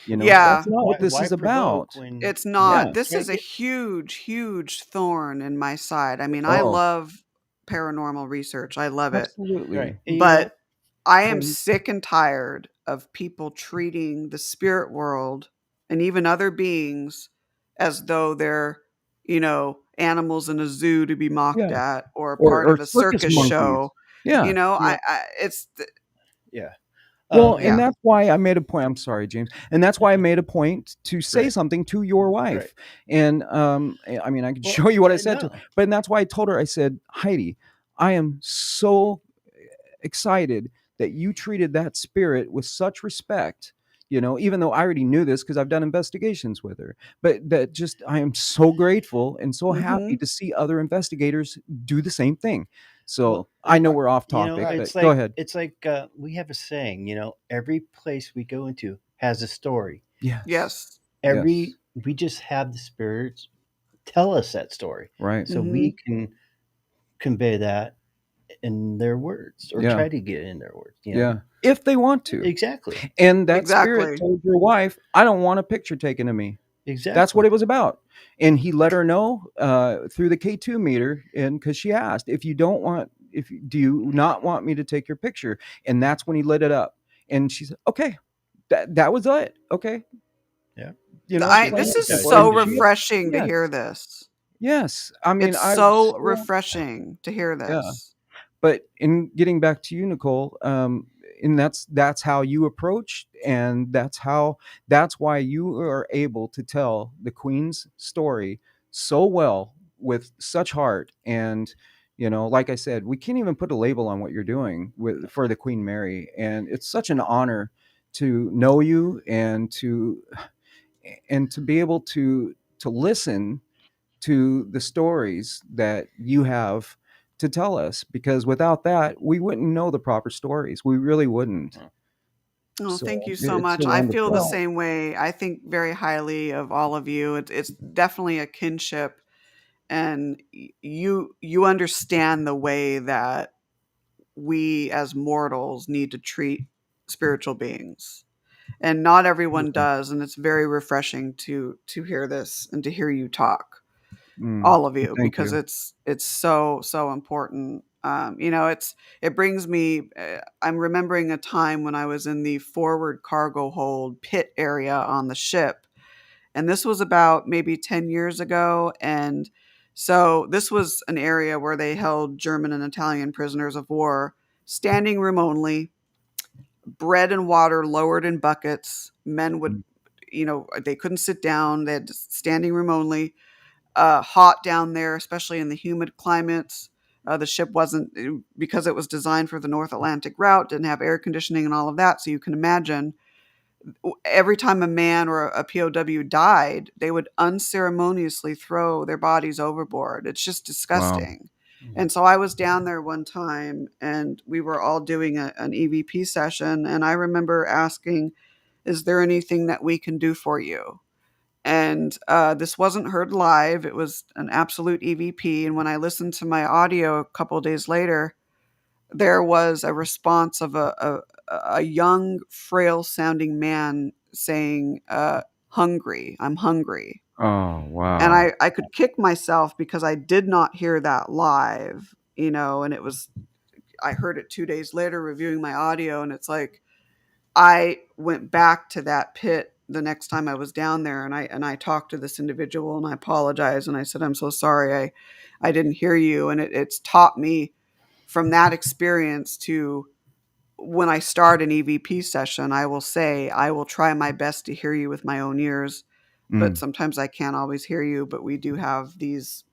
You know, that's Yeah, not what this Why is about. provoke when it's Yeah. not. you This can't is a get? huge, huge thorn in my side. I mean, I Oh, love paranormal research. I love it. Right. absolutely. You know, But I am when sick and tired of people treating the spirit world and even other beings as though they're, animals in a zoo to be mocked Yeah. at or part Or of a circus circus monkeys. show. Yeah. yeah, It's yeah. Well, and yeah. that's why I made a point. I'm sorry, James. And that's why I made a point to say Right. something to your Right. wife. And I mean, I can Well, show you what I said to her, no. but that's why I told her, I said, Heidi, I am so excited that you treated that spirit with such respect. You know, even though I already knew this because I've done investigations with her, but that just I am so grateful and so happy Mhm. to see other investigators do the same thing. Well, So I know we're off you know, topic, Right. but go ahead. it's like we have a saying. You know, every place we go into has a story. Yes. Yes. Yes. We just have the spirits tell us that story, Right. so Mhm. we can convey that in their words or Yeah. try to get in their words. You know, Yeah. If they want to. exactly, And that spirit Exactly. told your wife, I don't want a picture taken of me. That's what exactly. it was about. And he let her know through the K2 meter. And because she asked, if you don't want, do you not want me to take your picture? And that's when he lit it up. And she said, okay, that was it. Okay. Yeah, You know, I it, plain this it and is does. simple. It so And does. refreshing to yes, hear this. yes. I mean, It's I so so, refreshing to hear yeah. this. But in getting back to you, Nicole, and that's how you approach, and that's why you are able to tell the Queen's story so well with such heart. And you know, like I said, we can't even put a label on what you're doing for the Queen Mary, and it's such an honor to know you and to be able to listen to the stories that you have to tell us, because without that we wouldn't know the proper stories, we really wouldn't. Oh, So thank you so it's so much. I feel the wonderful. same way. I think very highly of all of you. It's definitely a kinship, and you understand the way that we as mortals need to treat spiritual beings, and not everyone Absolutely. does. And it's very refreshing to hear this and to hear you talk, Mm, all of you, thank because you. it's so important. It brings me. I'm remembering a time when I was in the forward cargo hold pit area on the ship, and this was about maybe 10 years ago. And so this was an area where they held German and Italian prisoners of war, standing room only, bread and water lowered in buckets. Men would, Mm, they couldn't sit down. They had standing room only. Hot down there, especially in the humid climates. The ship wasn't, because it was designed for the North Atlantic route, didn't have air conditioning and all of that. So you can imagine every time a man or a POW died, they would unceremoniously throw their bodies overboard. It's just wow. disgusting. And so I was down there one time and we were all doing an EVP session. And I remember asking, is there anything that we can do for you? And this wasn't heard live. It was an absolute EVP. And when I listened to my audio a couple of days later, there was a response of a young, frail sounding man saying, hungry, I'm hungry. Oh, And wow. I could kick myself because I did not hear that live, and I heard it 2 days later reviewing my audio, and it's like, I went back to that pit the next time I was down there, and I talked to this individual, and I apologized, and I said, I'm so sorry, I didn't hear you. And it's taught me from that experience to, when I start an EVP session, I will say, I will try my best to hear you with my own ears, but Mm. sometimes I can't always hear you. But we do have these,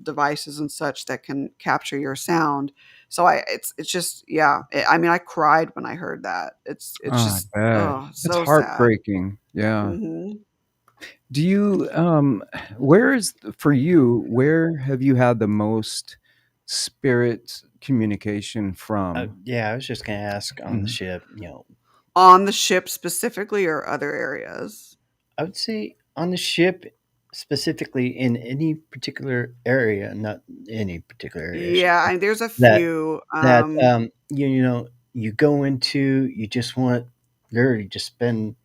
devices and such that can capture your sound. So it's just, yeah. I mean, I cried when I heard that. It's Oh, I just, bet. oh, That's so sad. heartbreaking. Yeah. Hmm. Do you, where is, for you, where have you had the most spirit communication from? Yeah, I was just gonna ask on the Mhm. ship. On the ship specifically, or other areas? I would say on the ship, specifically in any particular area, not any particular area, I should Yeah, say, there's a that few. you go into, you just want literally just spend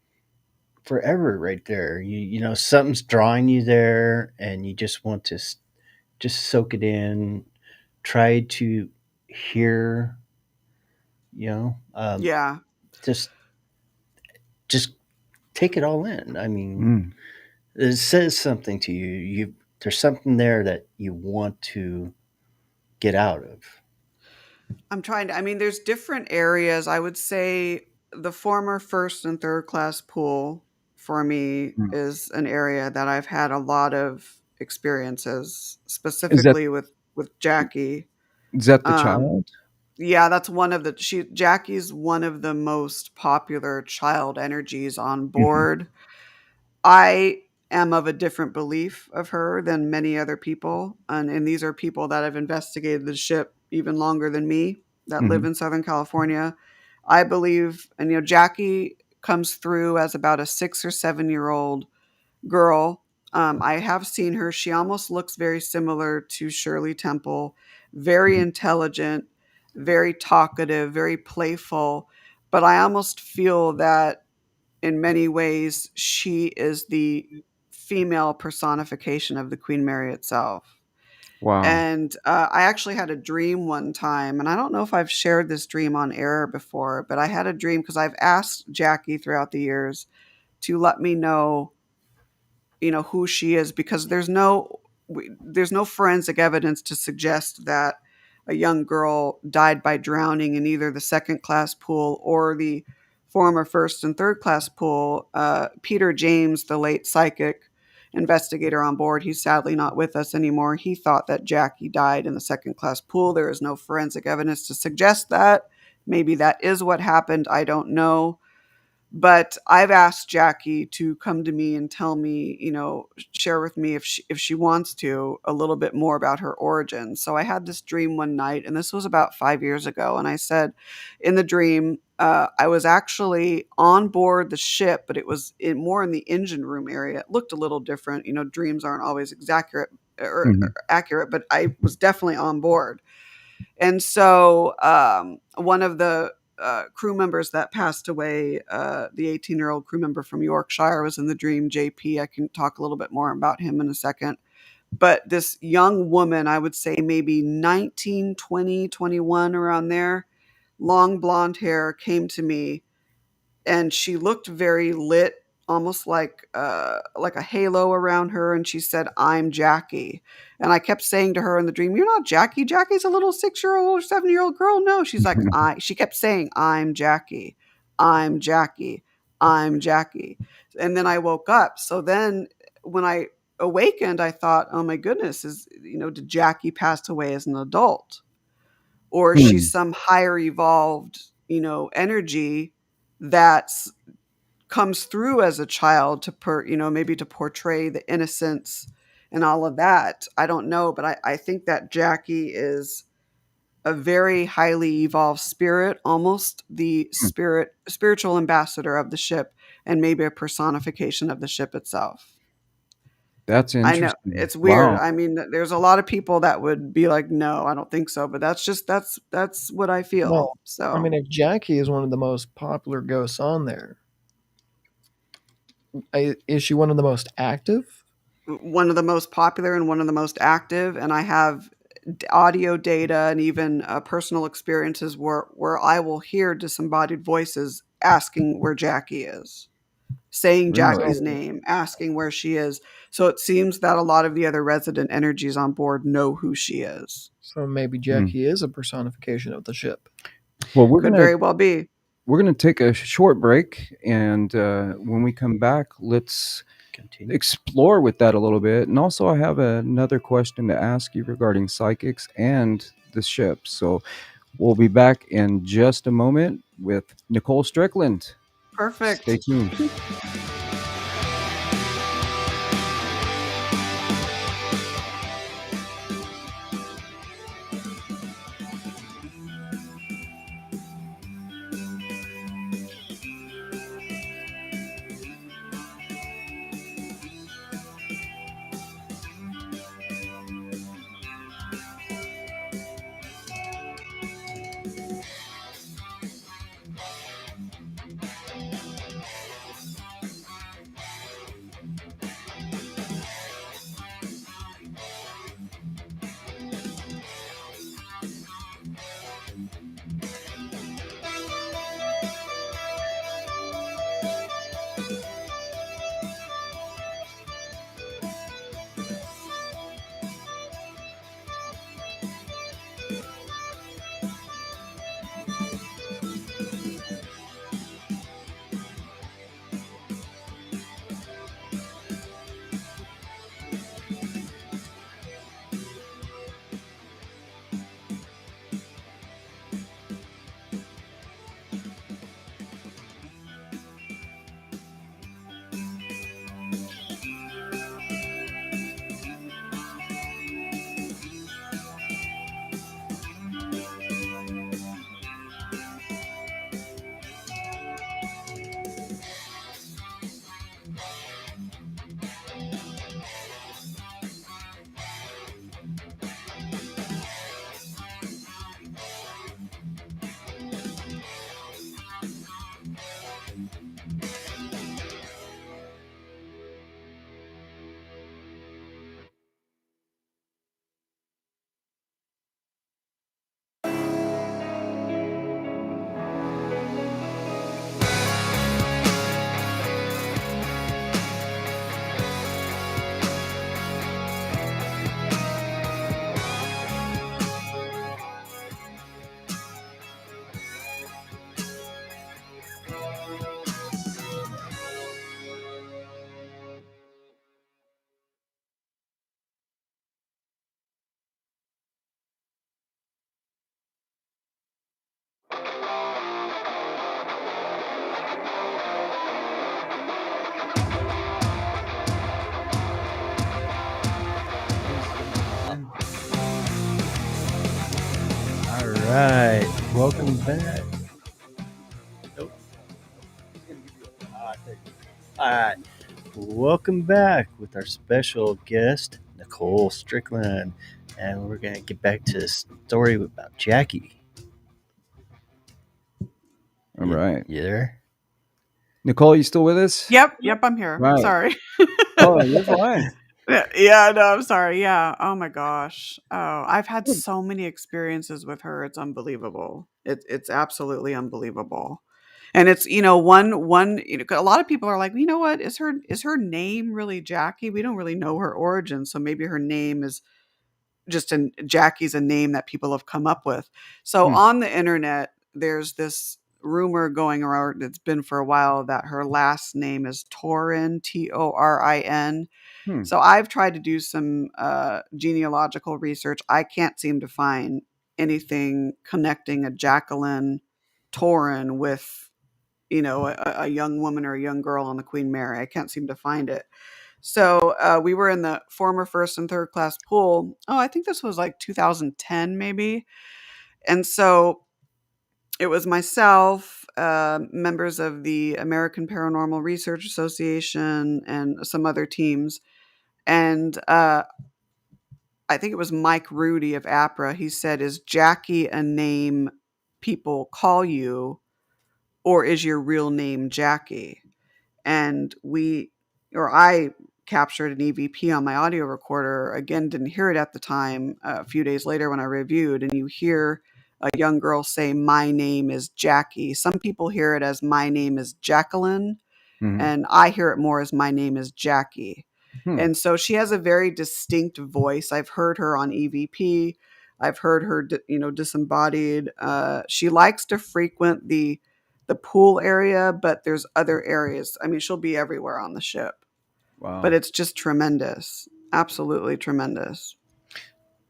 forever right there. Something's drawing you there, and you just want to just soak it in. Try to hear, you know, um, Yeah. just just take it all in. I mean, Mm. it says something to you. There's something there that you want to get out of. I mean, there's different areas. I would say the former first and third class pool for me Mm. is an area that I've had a lot of experiences, Is that specifically with Jackie. the Um, child? yeah, that's Jackie's one of the most popular child energies on Mhm. board. I am of a different belief of her than many other people, and these are people that have investigated the ship even longer than me, that live Mhm. in Southern California. I believe, and Jackie comes through as about a 6 or 7 year old girl. I have seen her. She almost looks very similar to Shirley Temple, very Mhm. intelligent, very talkative, very playful. But I almost feel that in many ways, she is the female personification of the Queen Mary itself. Wow. And I actually had a dream one time, and I don't know if I've shared this dream on air before, but I had a dream because I've asked Jackie throughout the years to let me know, who she is, because there's no forensic evidence to suggest that a young girl died by drowning in either the second class pool or the former first and third class pool. Peter James, the late psychic investigator on board, he's sadly not with us anymore. He thought that Jackie died in the second class pool. There is no forensic evidence to suggest that. Maybe that is what happened. I don't know. But I've asked Jackie to come to me and tell me, share with me, if she wants to, a little bit more about her origin. So I had this dream one night, and this was about 5 years ago. And I said, in the dream, I was actually on board the ship, but it was more in the engine room area. It looked a little different. Dreams aren't always or Mhm. accurate, but I was definitely on board. And so one of the crew members that passed away, the 18-year-old crew member from Yorkshire, was in the dream, JP. I can talk a little bit more about him in a second. But this young woman, I would say maybe 19, 20, 21, around there, long blonde hair, came to me, and she looked very lit, almost like a halo around her, and she said, I'm Jackie. And I kept saying to her in the dream, you're not Jackie. Jackie's a little 6-year-old or 7-year-old girl. No, she's like, she kept saying, I'm Jackie, I'm Jackie, I'm Jackie. And then I woke up. So then when I awakened, I thought, oh my goodness, did Jackie pass away as an adult, or is she Hmm. some higher evolved, energy that comes through as a child maybe to portray the innocence and all of that. I don't know, but I think that Jackie is a very highly evolved spirit, almost the spiritual ambassador of the ship, and maybe a personification of the ship itself. That's I know interesting. it's weird. Wow. I mean, there's a lot of people that would be like, "No, I don't think so," but that's what I feel. Well, I mean, So, if Jackie is one of the most popular ghosts on there, is she one of the most active? one of the most popular and one of the most active, and I have audio data and even personal experiences where I will hear disembodied voices asking where Jackie is, saying Really? Jackie's So, name, asking where she is. So it seems that a lot of the other resident energies on board know who she is. so maybe Hmm. Jackie is a personification of the ship. Well, Could very well be. we're gonna take a short break, and when we come back, let's Continue. explore with that a little bit. And also, I have another question to ask you regarding psychics and the ship. So we'll be back in just a moment with Nicole Strickland. Stay Perfect. tuned. All right. Welcome back. Nope. All right. Welcome back with our special guest, Nicole Strickland. And we're going to get back to the story about Jackie. All right. You there? Nicole, you still with us? Yep, I'm here. Right. Sorry. Oh, you're fine. Yeah, no, I'm sorry. Yeah. Oh my gosh. Oh, I've had so many experiences with her. It's unbelievable. It's absolutely unbelievable. And it's, a lot of people are like, you know what? Is her name really Jackie? We don't really know her origin. So maybe her name is Jackie's a name that people have come up with. So Hmm. on the internet, there's this rumor going around. It's been for a while that her last name is Torin, Torin. Hmm. So I've tried to do some genealogical research. I can't seem to find anything connecting a Jacqueline Torin with, a young woman or a young girl on the Queen Mary. I can't seem to find it. So we were in the former first and third class pool. Oh, I think this was like 2010 maybe. And so it was myself, members of the American Paranormal Research Association, and some other teams. And I think it was Mike Rudy of APRA. He said, "Is Jackie a name people call you, or is your real name Jackie?" And I captured an EVP on my audio recorder. Again, didn't hear it at the time. A few days later when I reviewed, and you hear a young girl say, "My name is Jackie." Some people hear it as "My name is Jacqueline," Mhm. and I hear it more as "My name is Jackie." Hmm. And so she has a very distinct voice. I've heard her on EVP. I've heard her, disembodied. She likes to frequent the pool area, but there's other areas. I mean, she'll be everywhere on the ship, but Wow. it's just tremendous. Absolutely tremendous.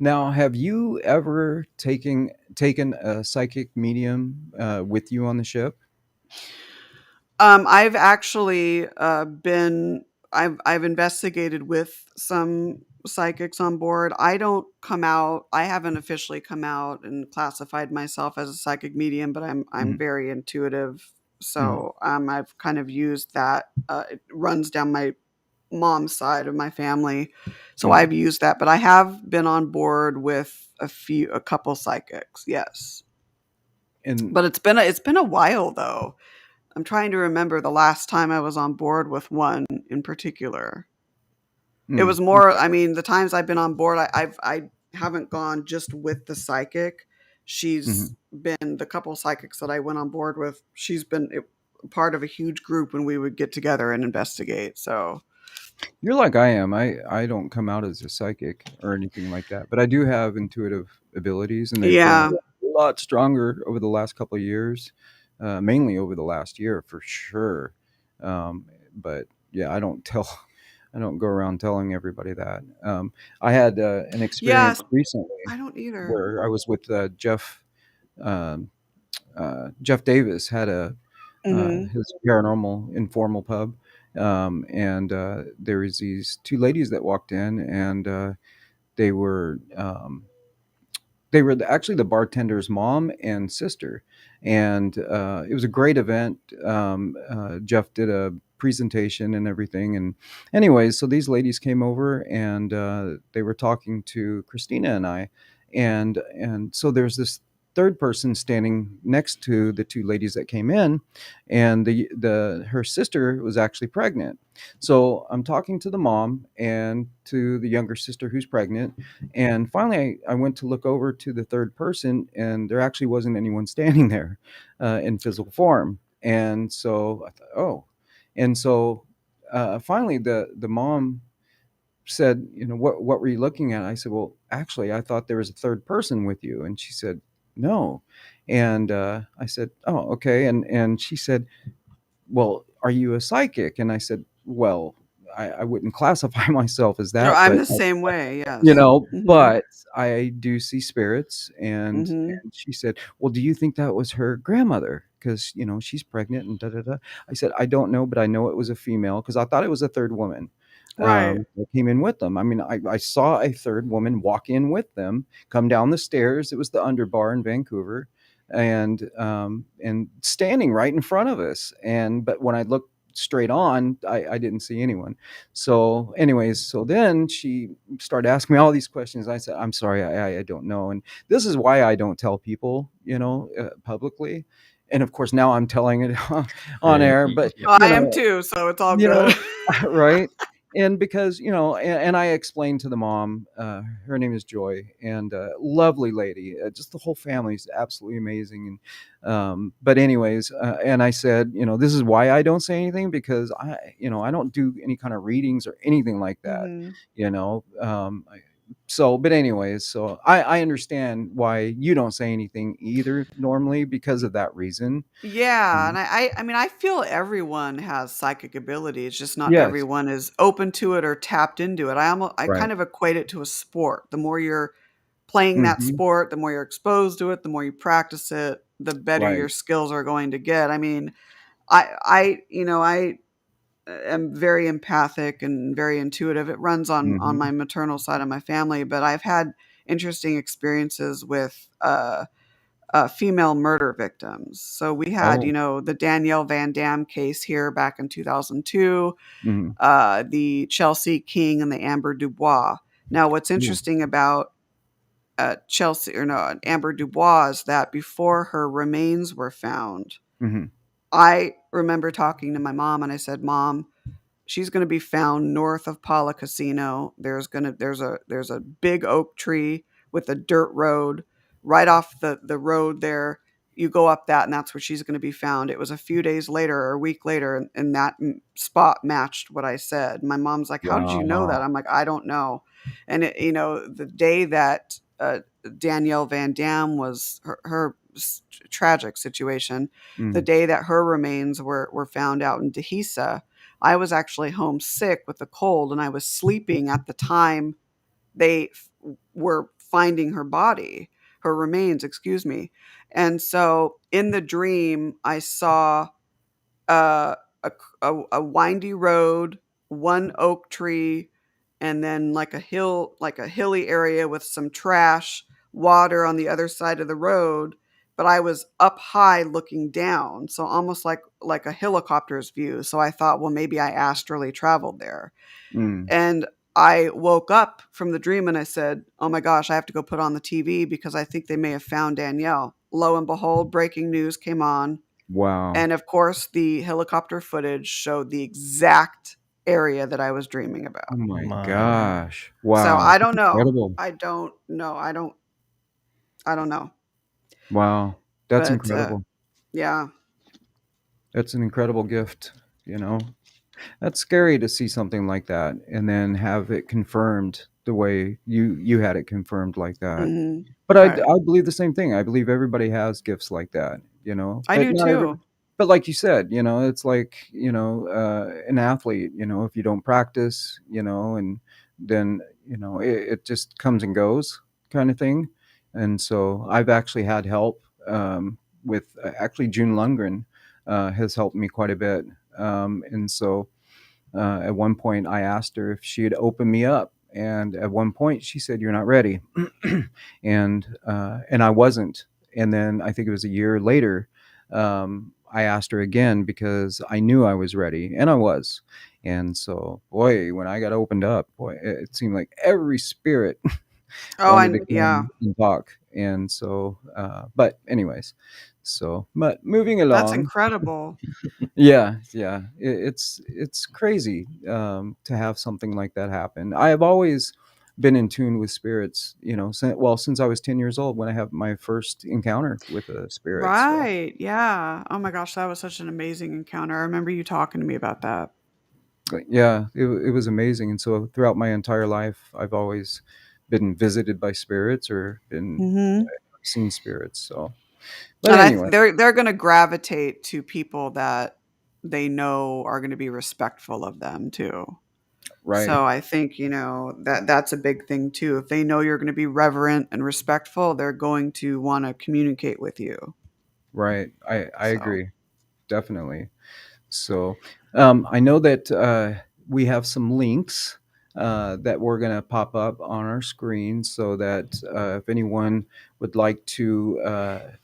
Now, have you ever taken a psychic medium with you on the ship? I've actually been I've investigated with some psychics on board. I don't come out. I haven't officially come out and classified myself as a psychic medium, but I'm Mhm. very intuitive. Mhm. So I've kind of used that. It runs down my mom's side of my family, so Mhm. I've used that. But I have been on board with a couple psychics. Yes, And but it's been a while though. I'm trying to remember the last time I was on board with one in particular. It was more, okay. I mean, the times I've been on board, I haven't gone just with the psychic. She's Mhm. been the couple psychics that I went on board with. She's been part of a huge group when we would get together and investigate. So You're like I am. I don't come out as a psychic or anything like that, but I do have intuitive abilities, and they've grown yeah, a lot stronger over the last couple of years, mainly over the last year for sure. But yeah, I don't tell. I don't go around telling everybody that. I had an yeah. experience recently I don't either. where I was with um, Jeff Davis had Hmm. his paranormal informal pub, and there was these two ladies that walked in, and they were actually the bartender's mom and sister, and it was a great event. Jeff did a presentation and everything, and anyways, so these ladies came over and they were talking to Christina and I, and so there's this third person standing next to the two ladies that came in, and the her sister was actually pregnant. So I'm talking to the mom and to the younger sister who's pregnant, and finally, I went to look over to the third person, and there actually wasn't anyone standing there in physical form. And so I thought, oh, and so finally, the mom said, what were you looking at? I said, well, actually, I thought there was a third person with you, and she said, no. And I said, oh, okay. And she said, well, are you a psychic? And I said, well, I wouldn't classify myself as No, that, I'm but the same way. Yes. Hmm. but I do see spirits, Hmm. and she said, "Well, do you think that was her grandmother? Because she's pregnant and da da da." I said, "I don't know, but I know it was a female because I thought it was a third woman Right. that came in with them. I mean, I saw a third woman walk in with them, come down the stairs. It was the Underbar in Vancouver, and standing right in front of us. And but when I looked straight on, I didn't see anyone. So, anyways, so then she started asking me all these questions. I said, "I'm sorry, I don't know." And this is why I don't tell people, publicly. And of course, now I'm telling it on Right. air. But Oh, you I am know, too, so it's all you good. know, right? And because and I explained to the mom, her name is Joy, and lovely lady. Just the whole family is absolutely amazing. And but anyways, and I said, this is why I don't say anything because I don't do any kind of readings or anything like that. Hmm. You know, so but anyways, so I understand why you don't say anything either normally because of that reason. Yeah, Mhm. and I mean, I feel everyone has psychic ability. It's just not Yes, everyone is open to it or tapped into it. I right. kind of equate it to a sport. The more you're playing that Hmm. sport, the more you're exposed to it, the more you practice it, the better your Right. skills are going to get. I mean, I am very empathic and very intuitive. It runs on Hmm. my maternal side of my family, but I've had interesting experiences with female murder victims. So we had, Oh. the Danielle Van Dam case here back in 2002, Mhm. the Chelsea King and the Amber Dubois. Now, what's Ooh. interesting about Chelsea, or no, Amber Dubois, is that before her remains were found, Mhm. I remember talking to my mom and I said, "Mom, she's going to be found north of Paula Casino. There's a big oak tree with a dirt road right off the road there. You go up that, and that's where she's going to be found." It was a few days later or a week later, and that spot matched what I said. My mom's like, "How did you know that?" Wow. I'm like, "I don't know." And the day that Danielle Van Dam was her tragic situation, the Mm. day that her remains were found out in Dehesa, I was actually home sick with a cold, and I was sleeping at the time they were finding her remains, excuse me. And so in the dream, I saw uh, a windy road, one oak tree, and then like a hilly area with some trash, water on the other side of the road. But I was up high looking down, so almost like a helicopter's view. So I thought, well, maybe I astrally traveled there. Mm. And I woke up from the dream and I said, "Oh my gosh, I have to go put on the TV because I think they may have found Danielle." Lo and behold, breaking news came on. Wow. And of course, the helicopter footage showed the exact area that I was dreaming Oh about. my My. gosh. So Wow. I That's don't know. incredible. I don't know. I don't know. Wow. That's But incredible. yeah. That's an incredible gift, you know? That's scary to see something like that and then have it confirmed the way you had it confirmed like that. Hmm. But Right. I believe the same thing. I believe everybody has gifts like that, you know? I But do not everybody. too. But like you said, it's like, an athlete, if you don't practice, and then, it just comes and goes kind of thing. And so I've actually had help with actually June Lundgren has helped me quite a bit. And so at one point, I asked her if she'd open me up, and at one point, she said, "You're not ready," and I wasn't. And then I think it was a year later, I asked her again because I knew I was ready, and I was. And so, boy, when I got opened up, boy, it seemed like every spirit Oh, wanted to yeah. come and talk. And so, but anyways, but moving That's along. incredible. Yeah, yeah. It's crazy to have something like that happen. I have always been in tune with spirits, since I was 10 years old when I had my first encounter with a spirit. So, Right. Yeah. Oh my gosh, that was such an amazing encounter. I remember you talking to me about that. but yeah, it was amazing. And so throughout my entire life, I've always been visited by spirits or been Hmm. seen spirits. So, but And anyway, they're going to gravitate to people that they know are going to be respectful of them too. right, So I think, that's a big thing too. If they know you're going to be reverent and respectful, they're going to want to communicate with you. right. I So, agree, definitely. So I know that we have some links that we're going to pop up on our screen so that if anyone would like to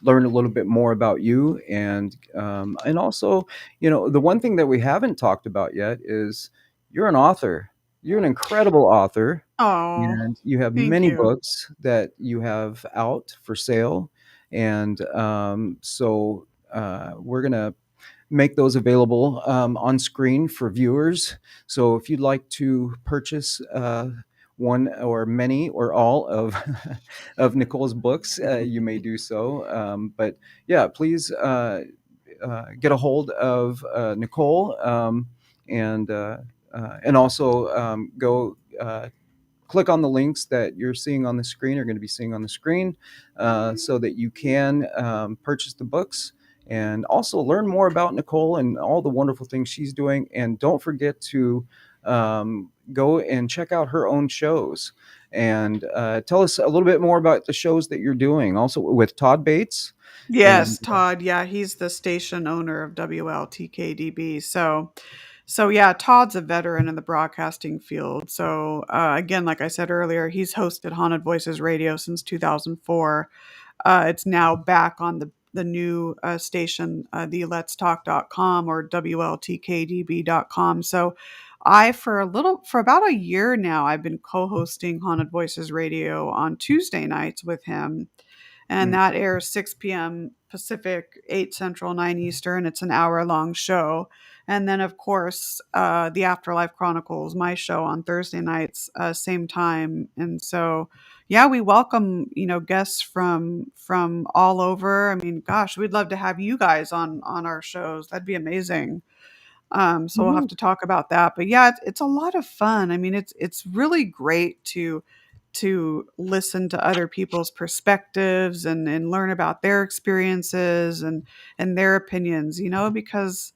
learn a little bit more about you and also, the one thing that we haven't talked about yet is you're an author. You're an incredible author, oh, and you have thank many you. books that you have out for sale. And so we're going to make those available on screen for viewers. So if you'd like to purchase one or many or all of of Nicole's books, you may do so. But yeah, please get a hold of Nicole and and also go. Click on the links that you're seeing on the screen or going to be seeing on the screen so that you can purchase the books and also learn more about Nicole and all the wonderful things she's doing. And don't forget to go and check out her own shows and tell us a little bit more about the shows that you're doing, also with Todd Bates. And Yes, Todd. Yeah, he's the station owner of WLTKDB. So yeah, Todd's a veteran in the broadcasting field. So again, like I said earlier, he's hosted Haunted Voices Radio since 2004. It's now back on the new station, the letstalk.com or WLTKDB.com. So for about a year now, I've been co-hosting Haunted Voices Radio on Tuesday nights with him, and Mm. that airs 6 p.m. Pacific, 8 Central, 9 Eastern. It's an hour-long show. And then, of course, the Afterlife Chronicles, my show on Thursday nights, same time. And so, yeah, we welcome, guests from all over. I mean, gosh, we'd love to have you guys on our shows. That'd be amazing. So we'll have to talk about that. But yeah, it's a lot of fun. I mean, it's really great to listen to other people's perspectives and learn about their experiences and their opinions, because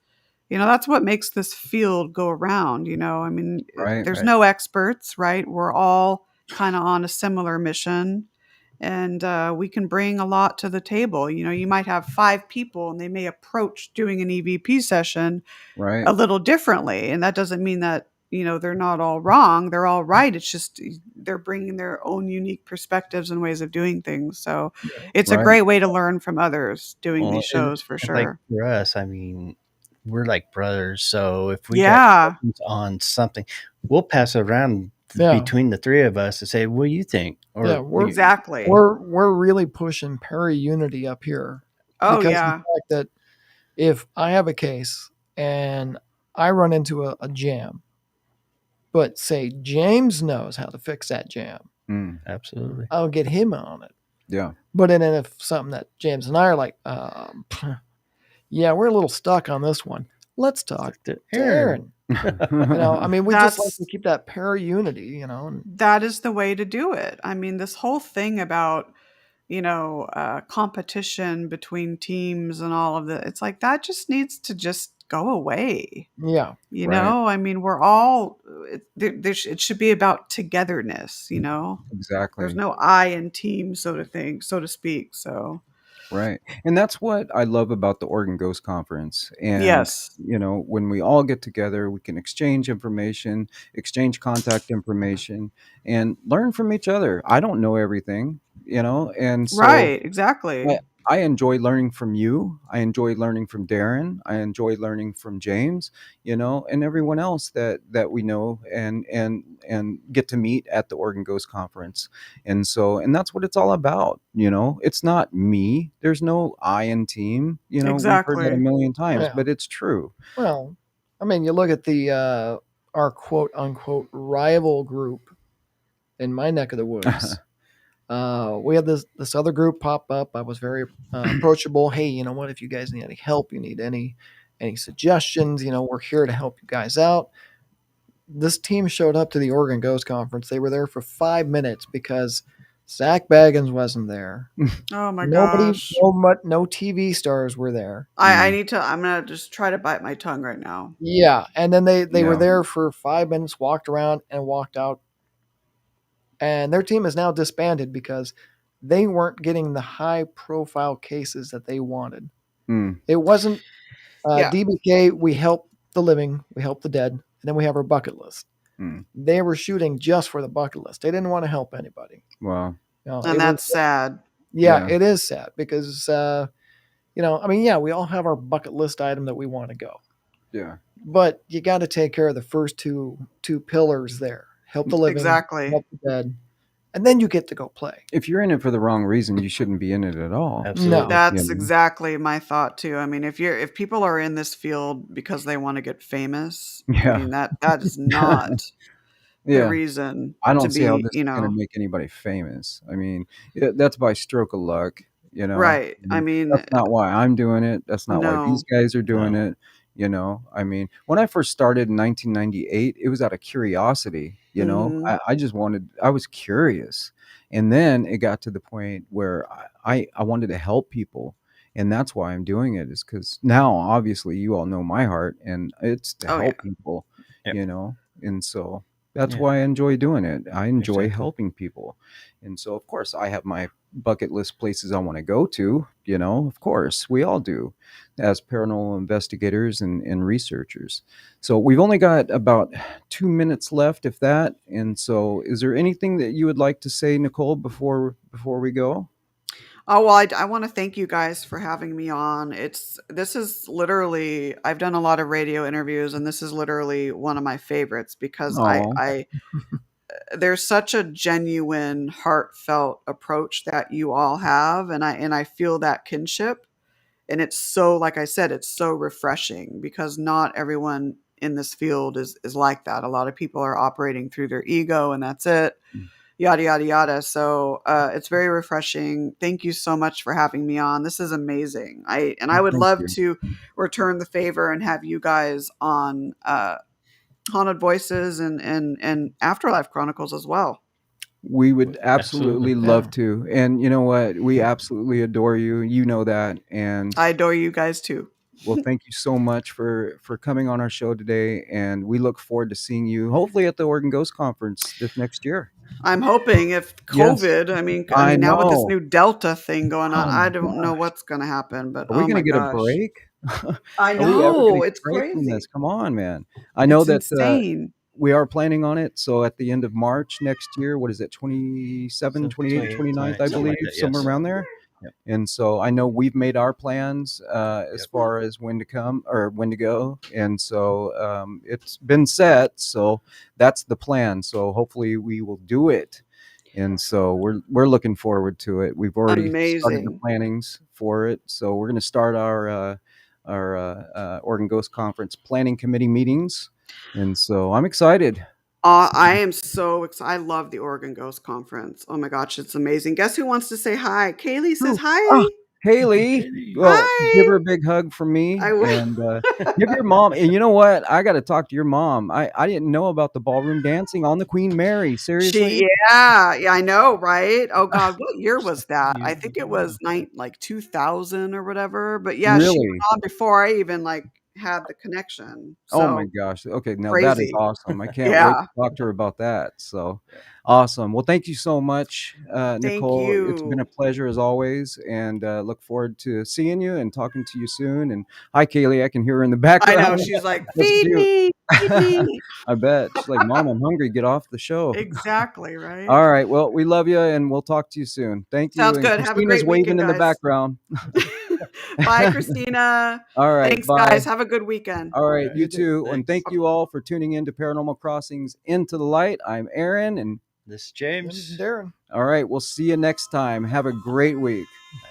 that's what makes this field go around. I mean, Right, there's right, no experts, right? We're all kind of on a similar mission, and we can bring a lot to the table. You might have 5 people and they may approach doing an EVP session right, a little differently, and that doesn't mean that they're not all wrong. They're all right. It's just they're bringing their own unique perspectives and ways of doing things. So it's a right. great way to learn from others doing Well, these shows, for and like sure. for us, I mean, we're like brothers. So if we got Yeah. questions on something, we'll pass it around Yeah. between the three of us to say, "What do you think?" Or Yeah, we're Exactly. we're really pushing Perry unity up here Oh, because of yeah. the fact that if I have a case and I run into a jam, but say James knows how to fix that jam, Mm. absolutely. I'll get him on it. Yeah. But then if something that James and I are like, yeah, we're a little stuck on this one. Let's talk to Aaron. I mean, we just like That's to keep that Perry unity, and that is the way to do it. I mean, this whole thing about competition between teams and all of that, it's like that just needs to just go away. yeah, Right. I mean, we're all it should be about togetherness. There's Exactly. no I in team, so to speak. So Right. And that's what I love about the Oregon Ghost Conference. And, yes, when we all get together, we can exchange information, exchange contact information, and learn from each other. I don't know everything, and so right, exactly, I, I enjoy learning from you. I enjoy learning from Darren. I enjoy learning from James, and everyone else that we know and get to meet at the Oregon Ghost Conference. And that's what it's all about. It's not me. There's no I in team. We've heard that a exactly. million times, yeah. but it's true. Well, I mean, you look at the our quote unquote rival group in my neck of the woods. We had this other group pop up. I was very approachable. Hey, you know what? If you guys need any help, you need any suggestions, we're here to help you guys out. This team showed up to the Oregon Ghost Conference. They were there for 5 minutes because Zach Baggins wasn't there. Oh my Nobody, gosh, no TV stars were there. I'm gonna just try to bite my tongue right now. Yeah, and then they were Yeah. there for 5 minutes, walked around and walked out. And their team is now disbanded because they weren't getting the high profile cases that they wanted. Mm. It wasn't Yeah. DBK, we help the living, we help the dead, and then we have our bucket list. Mm. They were shooting just for the bucket list. They didn't want to help anybody. Wow. And that's sad. Yeah, Yeah. it is sad because, I mean, yeah, we all have our bucket list item that we want to go. Yeah. But you got to take care of the first two pillars there. Help the living, Exactly. help the dead, and then you get to go play. If you're in it for the wrong reason, you shouldn't be in it at all. Absolutely. That's Yeah. exactly my thought too. I mean, if people are in this field because they want to get famous, Yeah. I mean that is not the Yeah. reason I to don't see how be, this is going to make anybody famous. I mean, that's by stroke of luck, right. I mean, that's not why I'm doing it. That's not why these no. guys are doing No. it. I mean, when I first started in 1998, it was out of curiosity. Mhm. I was curious. And then it got to the point where I wanted to help people. And that's why I'm doing it, is because now, obviously, you all know my heart, and it's to Oh yeah. help people, Yep. And so that's Yeah. why I enjoy doing it. I enjoy Exactly. helping people. And so, of course, I have my bucket list places I want to go to, of course, we all do as paranormal investigators and researchers. So we've only got about 2 minutes left, if that. And so is there anything that you would like to say, Nicole, before we go? Oh, well, I want to thank you guys for having me on. This is literally, I've done a lot of radio interviews, and this is literally one of my favorites because Oh, there's such a genuine, heartfelt approach that you all have, and I feel that kinship. And it's so, like I said, it's so refreshing because not everyone in this field is like that. A lot of people are operating through their ego, and that's it. Yada yada yada. So it's very refreshing. Thank you so much for having me on. This is amazing. I would thank love you. to return the favor and have you guys on Haunted Voices and Afterlife Chronicles as well. We would Absolutely. absolutely love to. And you know what? We absolutely adore you. You know that. And I adore you guys too. well, thank you so much for coming on our show today. And we look forward to seeing you hopefully at the Oregon Ghost Conference this next year. I'm hoping if Yes, COVID, I I mean now with this know. new Delta thing going on, Oh my I don't know gosh. what's going to happen, but Are we oh going my to get a gosh. break? I Are we ever going to know, get it's a break from this? crazy. Come on, man. I know It's that insane. we are planning on it. So at the end of March next year, what is it, 27, 28, 29th, I Something believe, like that, somewhere yes. around there. Yep. And so I know we've made our plans as Yep. far as when to come or when to go. And so it's been set. So that's the plan. So hopefully we will do it. And so we're looking forward to it. We've already started the Amazing. plannings for it. So we're going to start our Oregon Ghost Conference planning committee meetings. And so I'm excited. I am so excited. I love the Oregon Ghost Conference. Oh my gosh, it's amazing. Guess who wants to say hi? Kaylee says Who? Ah, hi. Haley. Well, give her Hi. a big hug from me I will. and give your mom. And you know what? I got to talk to your mom. I didn't know about the ballroom dancing on the Queen Mary. Seriously? Yeah, I know, right? Oh God, what year was that? I think it was like 2000 or whatever. But yeah, she went Really? on before I even like had the connection. Oh my So gosh. Okay, now that is crazy. awesome. I can't wait Yeah. to talk to her about that. So awesome. Well, thank you so much, Thank Nicole. It's been a you. pleasure as always, and look forward to seeing you and talking to you soon. And hi, Kaylee. I can hear her in the I background. know. She's like, That's feed cute. me, feed me. I bet. She's like, Mom, I'm hungry. Get off the show. Exactly, right? All right. Well, we love you, and we'll talk to you soon. Thank you. Sounds And good. Have a Christina's great waving weekend, in the guys. background. Bye, Christina. All right. Thanks, Bye. guys. Have a good weekend. All right, All you right. too. And Thanks. thank you all for tuning in to Paranormal Crossings Into the Light. I'm Aaron, and This is And James. Darren. all right, we'll see you next time. Have a great week. Bye.